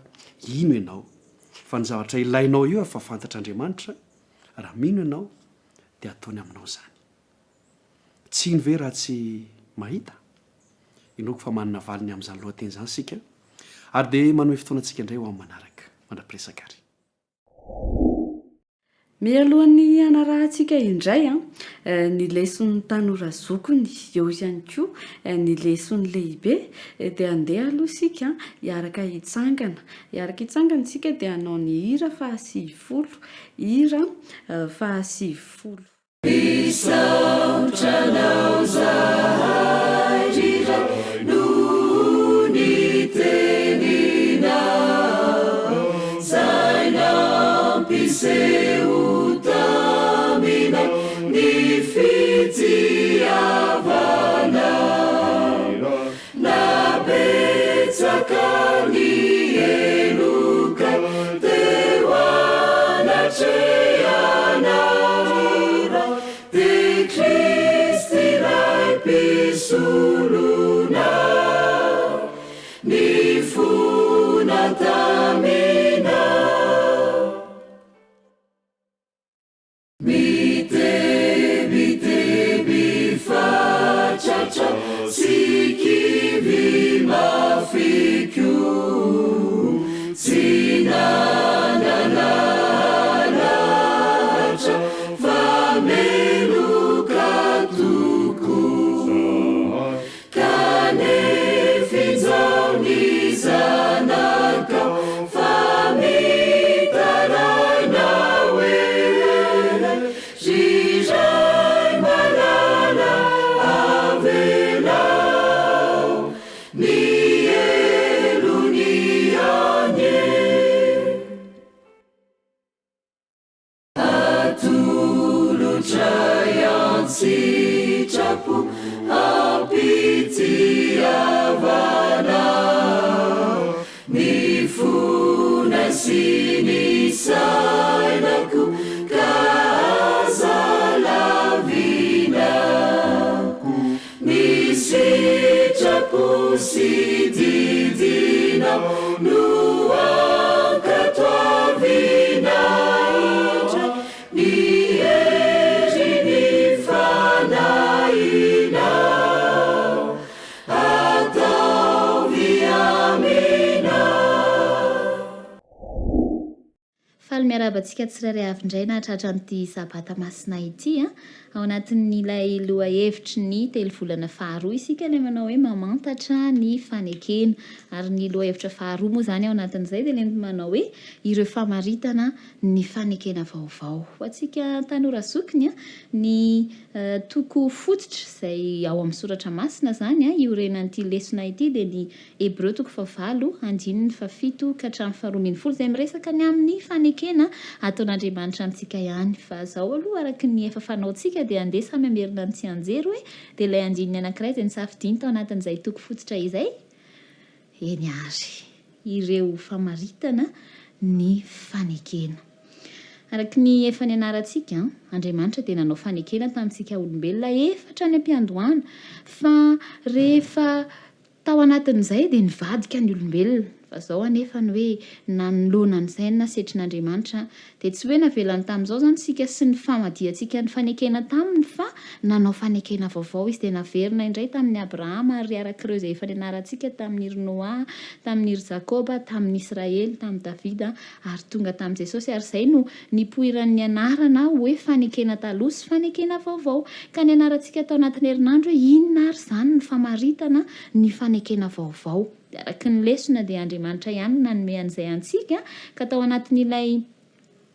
ino ianao fa ny zavatra ilainao io fa fantatr'Andriamanitra raha mino ianao de ataony aminao zany tsy ino ve raha tsy mahita inoko fa manana valiny amin'izany lohateny zany sika ary de manome fotoanantsika indray ho amin'ny manaraka mandrapiresaka ary mialohan'ny anarahantsika indray ny leson'ny tanora zokony eo ihany koa ny lesony lehibe de andeha aloha isika hiaraka hitsangana isika de hanao ny hira fahasivifolo hira fahasivifolo Isautranaw zahajira nuni tenina zainampiseutamina ni fitiavana na betsakani eluka tewanatreana Suluna ni funatamina sinisainako ka azalavinaku ny sitraposy didina no ankatoavinaitra ny hery ny fanaina faly miarabantsika tsirairay avindray nahatratra n'ity sabata masina ity a ao anatin'n'ilay loha hevitry ny telo volana faharoa isika ilay manao hoe mamantatra ny fanekena ary ny loha hevitra faharoa moa izany ao anatin'izay dia le manao hoe ireo famaritana ny fanekena vaovao ho antsika tanora zokiny a ny toko fototra izay ao amin'ny soratra masina izany a iorenan'ity lesona ity dia ny hebreo toko favalo andininy fafito ka hatramin'ny faharoa ambin'ny folo izay miresaka ny amin'ny fanekena ataon'Andriamanitra amintsika ihany fa izao aloha araka ny efa fanaontsika dia andeha samy amerina ny tsy anjery hoe dia ilay andininy anankiray izay nisafidiny tao anatin'izay toko fototra izay eny ary ireo famaritana ny fanekena araka ny efa ny anarantsika Andriamanitra dia nanao fanekena tamintsika olombelona efatra ny ampiandohana fa rehefa tao anatin'izay dia nivadika ny olombelona fa izao anefa ny hoe nanoloana ny saina setrin'Andriamanitra dia tsy hoe navelany tamin'izao izany sika sy ny famadiantsika ny fanekena taminy fa nanao fanekena vaovao izy dia naverina indray tamin'ny Abrahama ary arak'ireo izay efa ny anarantsika tamin'iry Noa, tamin'iry Jakoba, tamin'ny Israely, tamin'ny Davida ary tonga tamin'i Jesosy ary izay no nipoiran'ny anarana hoe fanekena taloha sy fanekena vaovao ka ny anarantsika tao anatin'ny herinandro hoe inona ary izany ny famaritana ny fanekena vaovao araka ny lesona dia Andriamanitra ihany nanome an'izay antsika ka tao anatin'ilay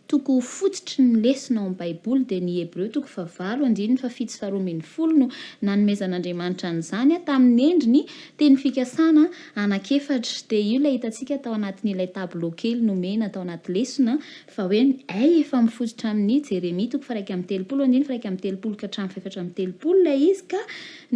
toko fototry ny lesona ao amin'ny baiboly dia ny hebreo toko favalo andininy fafito sy faharoa ambin'ny folo no nanomezan'Andriamanitra an'izany tamin'ny endriny teny fikasana anankiefatra dia io ilay hitantsika tao anatin'ilay tableau kely nomena tao anaty lesona fa hoe ay efa mifototra amin'ny Jeremia toko faraika amin'ny telopolo andininy faraika amin'ny telopolo ka hatramin'ny faefatra amin'ny telopolo ilay izy ka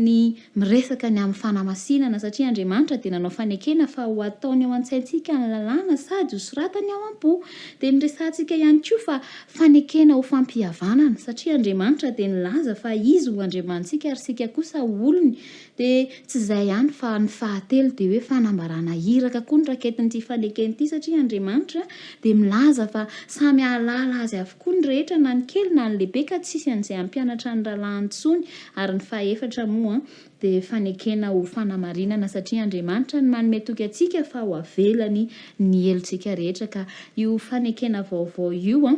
ny miresaka ny amin'ny fanamasinana satria Andriamanitra dia nanao fanekena fa ho ataony ao an-tsaintsika ny lalàna sady ho soratany ao am-po dia niresantsika ihany koa fa fanekena ho fampihavanana satria Andriamanitra dia nilaza fa izy ho Andriamantsika ary sika kosa olony dia tsy izay ihany fa ny fahatelo dia hoe fanambarana hiraka koa ny raketin'ity fanekena ity satria Andriamanitra dia milaza fa samy ahalala azy avokoa ny rehetra na ny kely na ny lehibe ka tsisy an'izay ampianatra ny lalàntsony ary ny fahaefatra moa dia fanekena ho fanamarinana satria Andriamanitra ny manome toky antsika fa ho avelany ny helontsika rehetra ka io fanekena vaovao io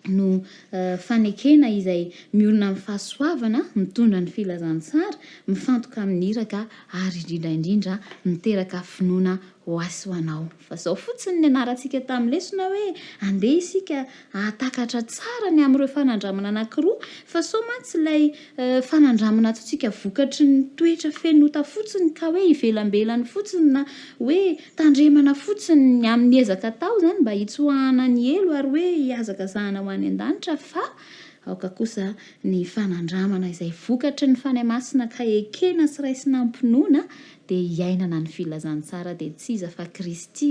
no fanekena izay miolona amin'ny fahasoavana mitondra ny filazantsara mifantoka amin'ny iraka ary indrindra miteraka finoana ho asy ho anao fa izao fotsiny ny anarantsika tamin'ny lesona hoe andeha isika ahatakatra tsara ny amin'ireo fanandramana anankiroa fa sao mantsy ilay fanandramana ataontsika vokatry ny toetra fenota fotsiny ka hoe ivelambelany fotsiny na hoe tandremana fotsiny ny amin'ny ezaka tao izany mba hitsoahana ny elo ary hoe hiazakazahana ho any an-danitra fa aoka kosa ny fanandramana izay vokatry ny fanahy masina ka ekena sy raisina ampinoana dia hiainana ny filazantsara dia tsy iza fa Kristy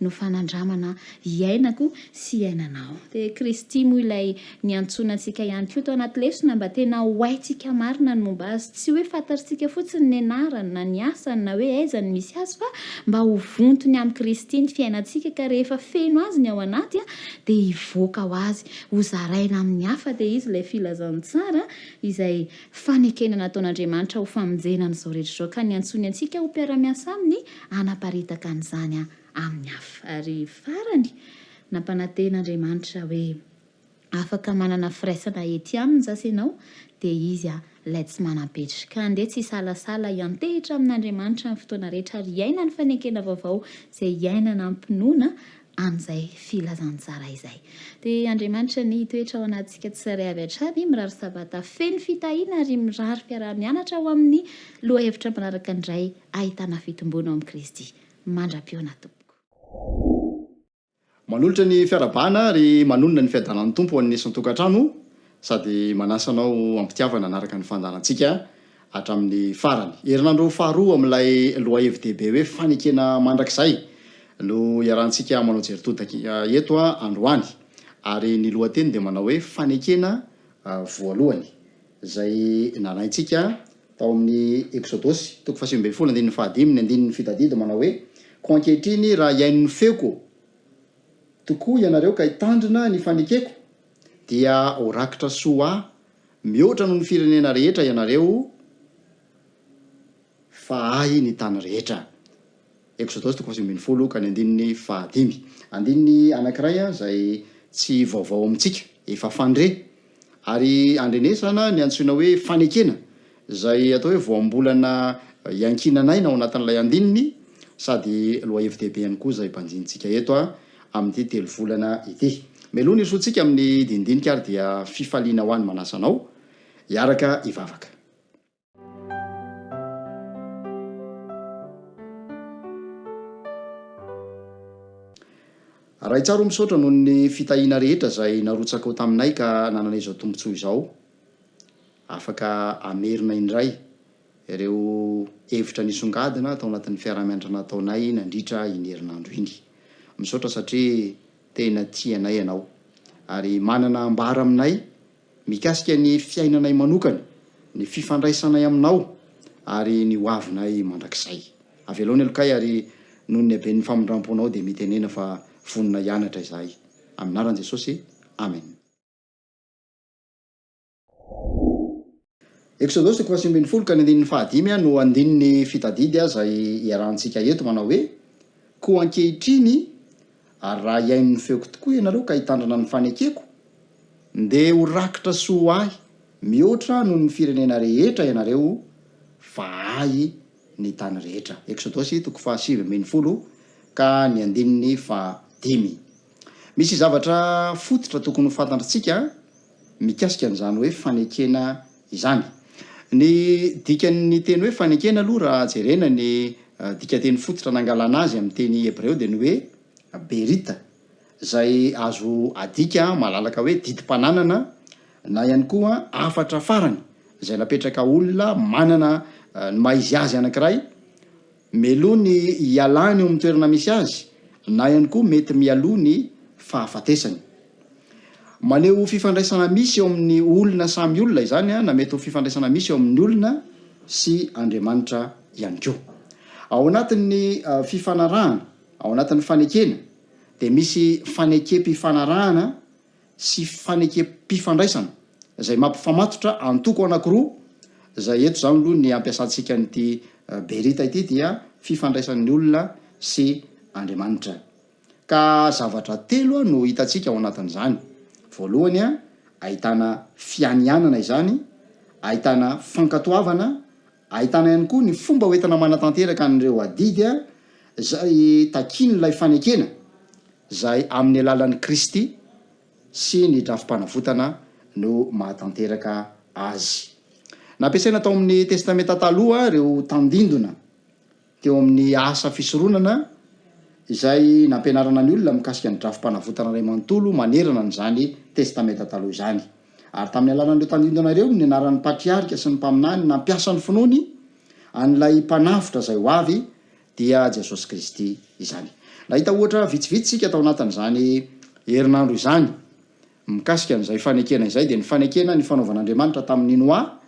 no fanandramana hiainako sy hiainanao dia Kristy moa ilay niantsonantsika ihany koa tao anaty lesona mba tena hoaintsika marina ny momba azy tsy hoe fantatritsika fotsiny ny anarany na ny asany na hoe aizany misy azy fa mba ho vontony amin'ny Kristy ny fiainantsika ka rehefa feno azy ny ao anaty dia hivoaka ho azy ho zaraina amin'ny hafa dia izy ilay filazantsara izay fanekena nataon'Andriamanitra ho famonjena n'izao rehetra izao ka niantsony antsika ho mpiara-miasa aminy anaparitaka an'izany amin'ny hafa ary farany nampanaten'Andriamanitra hoe afaka manana firaisana ety aminy zasy ianao dia izy ilay tsy manam-petra ka andeha tsy salasala hiantehitra amin'Andriamanitra amin'ny fotoana rehetra ary hiaina ny fanekena vaovao izay hiainana ampinoana an'izay filazantsara izay dia Andriamanitra ny toetra ao anatsika tsirairay avy hatrany mirary sabata feno fitahiana ary mirary fiaraha-mianatra ao amin'ny loha hevitra manaraka indray ahitana fitomboana ao amin'ny Kristy mandra-pioana tompoko manolotra ny fiarabana ary manonona ny fiadanan'ny tompo an'nesy tokantrano sady manasanao ampitiavana anaraka ny fandarantsika hatramin'ny farany herinandro faharoa amin'ilay loha hevi-dehibe hoe fanekena mandrakizay no iarahantsika manao jeritodaka eto androany ary ny lohateny dia manao hoe fanekena voalohany zay nanaintsika tao amin'ny exodosy toko fahasimbe folo andin'ny fahadiminy andin'ny fitadidy manao hoe ko ankehitriny raha iain'ny feoko tokoa ianareo ka hitandrina ny fanekeko dia orakitra soa mihoatra noho ny firenena rehetra ianareo fa ahy ny tany rehetra. Exodosy toko fahasimbe folo ka ny andin'ny fahadimy andin'ny anankiray zay tsy vaovao amintsika efa fandre ary andrenesana ny antsoina hoe fanekena zay atao hoe voambolana iankinanaina ao anatin'ilay andininy sady loa FDB ihany koa zay mpanjintsika eto amin'ity telo volana ity. Meloha ny isotsika amin'ny dindinika ary dia fifaliana ho any manasanao iaraka ivavaka. Raha itsaro misaotra noho ny fitahina rehetra zay narotsaka ao taminay ka nanana izao tombontsoa izao. Afaka amerina indray ireo hevitra nisongadina tao anatin'ny fiaramiandrana taonay nandritra iny herinandro iny. Misaotra satria tena tianay ianao ary manana ambara aminay mikasika ny fiainanay manokana, ny fifandraisanay aminao ary ny hoavinay mandrakizay. Avelao ny alokay ary noho ny haben'ny famondramponao dia mitenena fa vonona hianatra izahay. Amin'ny anaran'i Jesosy, amen. Exodosy toko fahasimbe folo ka ny andin'ny fahadimy no andin'ny fitadidy zay iarahantsika eto manao hoe ko ankehitriny ary raha iain'ny feoko tokoa ianareo ka hitandrina ny fanekeko nde ho rakitra soa ahy mihoatra noho ny firenena rehetra ianareo fa ahy ny tany rehetra. Exodosy toko fahasivy folo ka ny andin'ny fahadimy. Misy zavatra fototra tokony ho fantantsika mikasika an'izany hoe fanekena izany. Ny dikan'ny teny hoe fanekena aloha raha jerena ny dikateny fototra nangalana azy amin'ny teny hebreo dia ny hoe berita zay azo adika malalaka hoe didimpananana na ihany koa afatra farany zay napetraka olona manana ny maizy azy anankiray meloha ny ialany eo amin'ny toerana misy azy na ihany koa mety mialoha ny fahafatesany. Maneho fifandraisana misy eo amin'ny olona samy olona izany na mety ho fifandraisana misy eo amin'ny olona sy Andriamanitra ihany koa. Ao anatin'ny fifanarahana, ao anatin'ny fanekena dia misy fanekem-pifanarahana sy fanekem-pifandraisana zay mampifamatotra antoko anankiroa zay eto zany aloha ny ampiasantsika nyity berita ity dia fifandraisan'ny olona sy Andriamanitra. Ka zavatra telo no hitantsika ao anatin'izany. Voalohany ahitana fianianana izany, ahitana fankatoavana, ahitana ihany koa ny fomba hoentina manatanteraka an'ireo adidy zay takin'ilay fanekena zay amin'ny alalan'i Kristy sy ny drafim-panavotana no mahatanteraka azy. Nampiasaina tao amin'ny testamenta taloha ireo tandindona teo amin'ny asa fisoronana izay nampianarana ny olona mikasika ny drafim-panavotana ray manontolo manerana n'izany testamenta taloha izany. Ary tamin'ny alalan'ireo tandindona ireo ny anaran'ny patriarika sy ny mpaminany nampiasa ny finoany an'ilay mpanavotra zay ho avy dia Jesosy Kristy izany. Nahita ohatra vitsivitsy sika tao anatin'izany herinandro izany mikasika n'izay fanekena izay dia ny fanekena ny fanaovan'Andriamanitra tamin'ny Noa,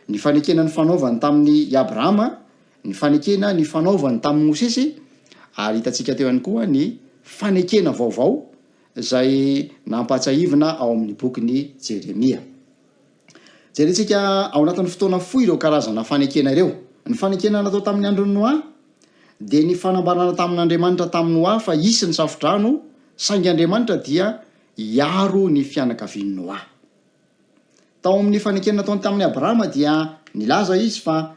ny fanekena ny fanaovany tamin'ny Abrahama, ny fanekena ny fanaovany tamin'ny Mosesy ary hitantsika teo ihany koa ny fanekena vaovao zay nampatsahivina ao amin'ny bokin'ny Jeremia. Jerentsika ao anatin'ny fotoana fohy ireo karazana fanekena ireo. Ny fanekena natao tamin'ny andron'ny Noa dia ny fanambarana tamin'Andriamanitra tamin'ny Noa fa isy ny safodrano saingy Andriamanitra dia hiaro ny fianakavian'ny Noa. Tao amin'ny fanekena nataony tamin'ny Abrahama dia nilaza izy fa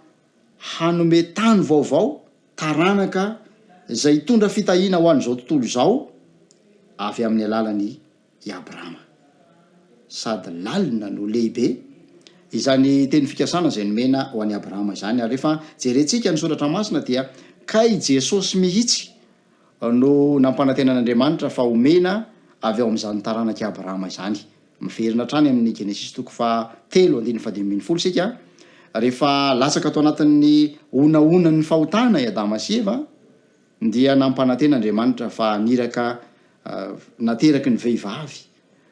hanome tany vaovao taranaka zay tondra fitahiana ho an'izao tontolo izao avy amin'ny alalan'i Abrahama. Sady lalina no lehibe izany teny fikasana zay nomena ho an'i Abrahama izany. Ary rehefa jerentsika ny soratra masina dia kay Jesosy mihitsy no nampanantenan'Andriamanitra fa omena avy ao amin'izany taranaki Abrahama izany. Miverina hatrany amin'ny Genesis toko fahatelo andin'ny fahadimy folo sika rehefa latsaka tao anatin'ny onaonan'ny fahotana i Adama sy Eva dia nampananten'Andriamanitra fa niraka nateraky ny vehivavy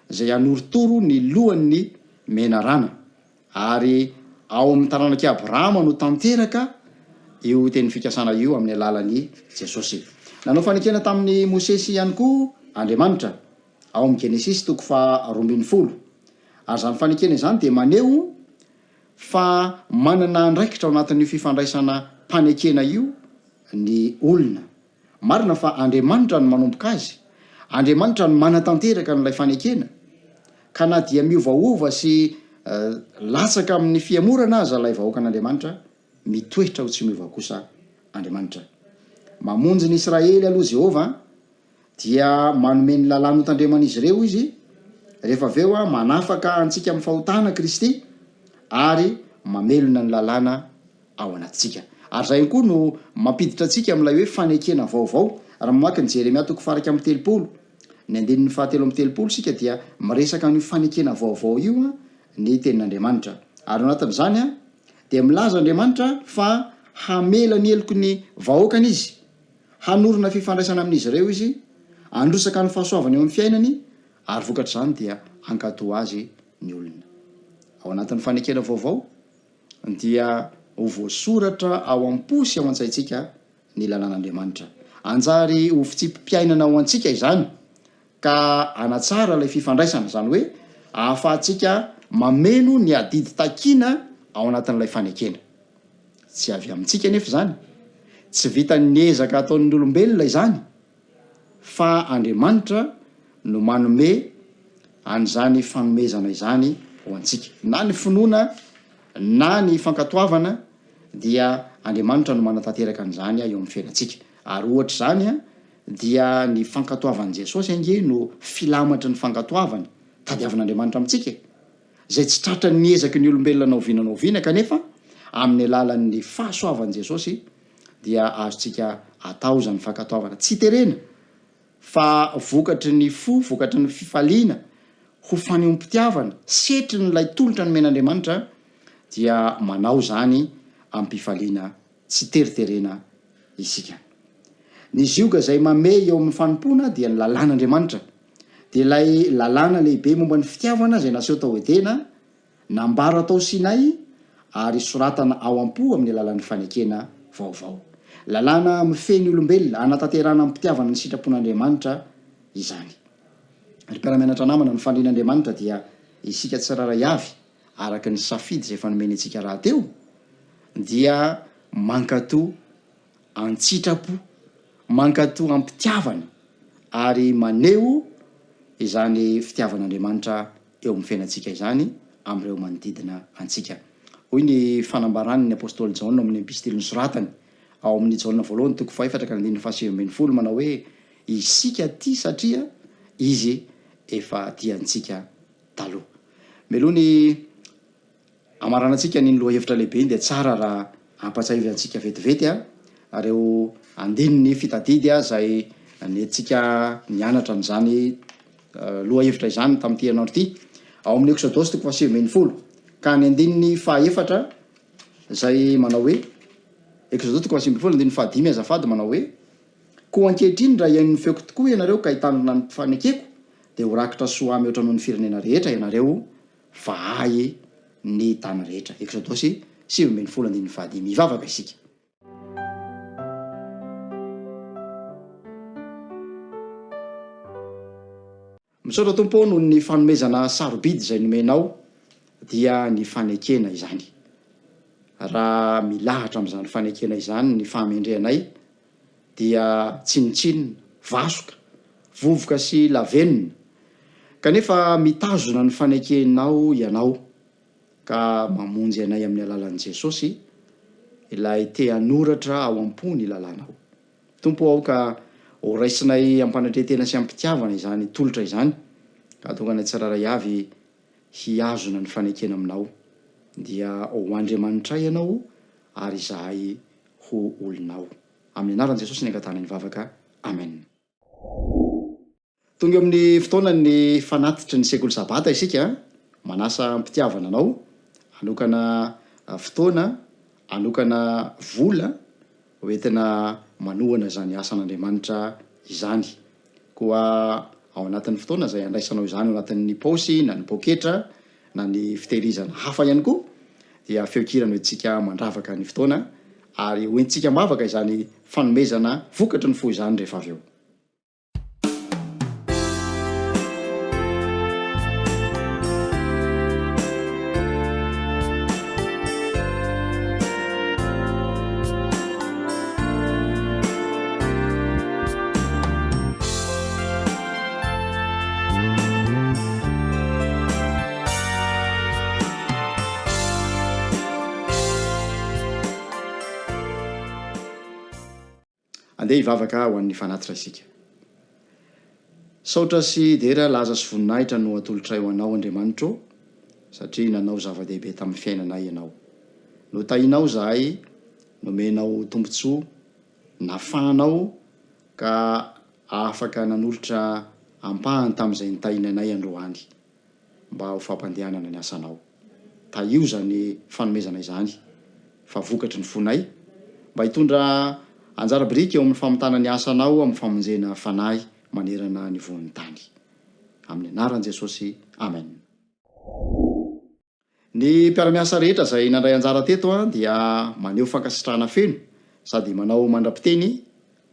zay anoritoro ny lohan'ny menarana ary ao amin'ny taranaki Abrahama no tanteraka io teny fikasana io amin'ny alalan'i Jesosy. Nanao fanekena tamin'ny Mosesy ihany koa Andriamanitra ao amin'ny Genesis 12 ary zany fanekena izany dia maneho fa manana andraikitra ao anatin'io fifandraisana mpanekena io ny olona. Marina fa Andriamanitra no manomboka azy, Andriamanitra no manatanteraka n'ilay fanekena, ka na dia miovaova sy latsaka amin'ny fiamorana aza ilay vahoaka an'Andriamanitra, mitoetra ho tsy miova kosa Andriamanitra. Mamonjy ny Israely aloha Jehova dia manome ny lalàna ho tandreman'izy ireo izy, rehefa aveo manafaka antsika amin'ny fahotana Kristy ary mamelona ny lalàna ao anatintsika. Ary zay koa no mampiditra antsika amin'ilay hoe fanekena vaovao. Raha mamaky ny Jeremia 3:30 ny 7:30 sika dia miresaka ny fanekena vaovao io ny tenin'Andriamanitra. Ary anatin'izany dia milaza Andriamanitra fa hamela ny eloko ny vahoakany izy, hanorona fifandraisana amin'izy ireo izy, androsaka ny fahasoavany eo amin'ny fiainany, ary vokatr'izany dia hankato azy ny olona. Ao anatin'ny fanekena vaovao dia ho voasoratra ao am-posy ao an-tsaintsika ny lalàn'Andriamanitra. Anjary ho fitsipim-piainana ao antsika izany ka anatsara ilay fifandraisana, zany hoe ahafahantsika mameno ny adidy takiana ao anatin'ilay fanekena. Tsy avy amintsika nefa izany, tsy vitan'ny ezaka ataon'ny olombelona izany, fa Andriamanitra no manome an'izany fanomezana izany ho antsika. Na ny finoana na ny fankatoavana dia Andriamanitra no manatanteraka an'izany eo amin'ny fiainantsika. Ary ohatra izany dia ny fankatoavan'i Jesosy ange no filamatry ny fankatoavana tadiavan'Andriamanitra amintsika, zay tsy tratra ny ezaky ny olombelona naoviana kanefa amin'ny alalan'ny fahasoavan'i Jesosy dia azontsika atao zany fankatoavana. Tsy terena fa vokatry ny vokatry ny fifaliana ho faneom-pitiavana setry n'ilay tolotra nomen'Andriamanitra dia manao zany am-pifaliana tsy teriterena isika. Ny zioga zay mame eo amin'ny fanompona dia ny lalàn'Andriamanitra, dia ilay lalàna lehibe momba ny fitiavana zay naseho tao Edena nambaro atao Sinay ary soratana ao am-po amin'ny alalan'ny fanekena vaovao. Lalàna mifeny olombelona anatanterana amin'ny pitiavana ny sitrapon'Andriamanitra izany. Ry mpiara-mianatra namana, ny fandrian'Andriamanitra dia isika tsiraray avy araka ny safidy zay fanomeny antsika raha teo dia mankato an-tsitrapo, mankato am-pitiavana ary maneho izany fitiavan'Andriamanitra eo amin'ny fiainantsika izany amin'ireo manodidina antsika. Hoy ny fanambarany ny apôstôly Jaona amin'ny epistily nosoratany ao amin'ny Jaona 1:4-7 manao hoe isika ty satria izy efa tiantsika taloha. Melony amaranantsika ny lohahevitra lehibe dia tsara raha ampatsahivy antsika vetivety reo andininy fitadidy zay nentsika nianatra n'izany lohahevitra izany tamin'ity andro ity ao amin'ny Exodus 7:20 ka ny andininy fahaefatra zay manao hoe Exodus 7:5 azafady manao hoe koa ankehitriny raha iain'ny feoko tokoa ianareo ka hitanana ny fanekeko dia ho rakitra soa mihoatra noho ny firenena rehetra ianareo fa ahy ny tany rehetra. Exodus 7:5 ivavaka isika. Misaotra tompo noho ny fanomezana sarobidy zay nomenao dia ny fanekena izany. Raha milahatra amin'izany fanekena izany ny fahamendrehanay dia tsinitsinina, vasoka, vovoka sy lavenina, kanefa mitazona ny fanekenao ianao ka mamonjy anay amin'ny alalan'i Jesosy ilay te hanoratra ao am-po ny lalànao. Tompo ao ka ho raisinay ampanatretena sy ampitiavana izany tolotra izany, ka tonga ny tsiraray avy hiazona ny fanekena aminao dia ho Andriamanitra ianao ary izahay ho olonao. Amin'ny anaran'i Jesosy ny angatana ny vavaka. Amen. Tonga amin'ny fotoana ny fanatitry ny sekoly sabata isika, manasa ampitiavana anao, anokana fotoana, anokana vola hoentina manohana zany asan'andriamanitra izany koa ao anatin'ny fotoana zay andraisanao izany ao anatin'ny paosy na ny poketra na ny fitehirizana hafa ihany koa dia feokirana hoentsika mandravaka ny fotoana ary hoentsika mavaka izany fanomezana vokatry ny fo izany rehefa avy eo. Andeha hivavaka ho an'ny fanatitra isika. Saotra sy dera laza sy voninahitra no atolotra eo anao Andriamanitra satria nanao zava-dehibe tamin'ny fiainanay ianao. No tainao zahay, nomenao tombontsoa, nafanao ka afaka nanolotra ampahany tamin'izay nitainanay androany mba ho fampandehanana ny asanao. Taio zany fanomezana izany fa vokatry ny fonay mba hitondra anjara biriky eo amin'ny famontana ny asanao amin'ny famonjena fanahy manerana ny voan'ny tany. Amin'ny anaran'i Jesosy, amen. Ny mpiara-miasa rehetra zay nandray anjara teto dia maneho fankasitrahana feno sady manao mandra-piteny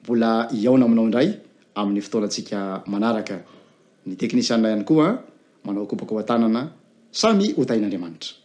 mbola iaona aminao indray amin'ny fotoanantsika manaraka. Ny teknisianina ihany koa manao kopaka ho tanana samy ho tain'Andriamanitra.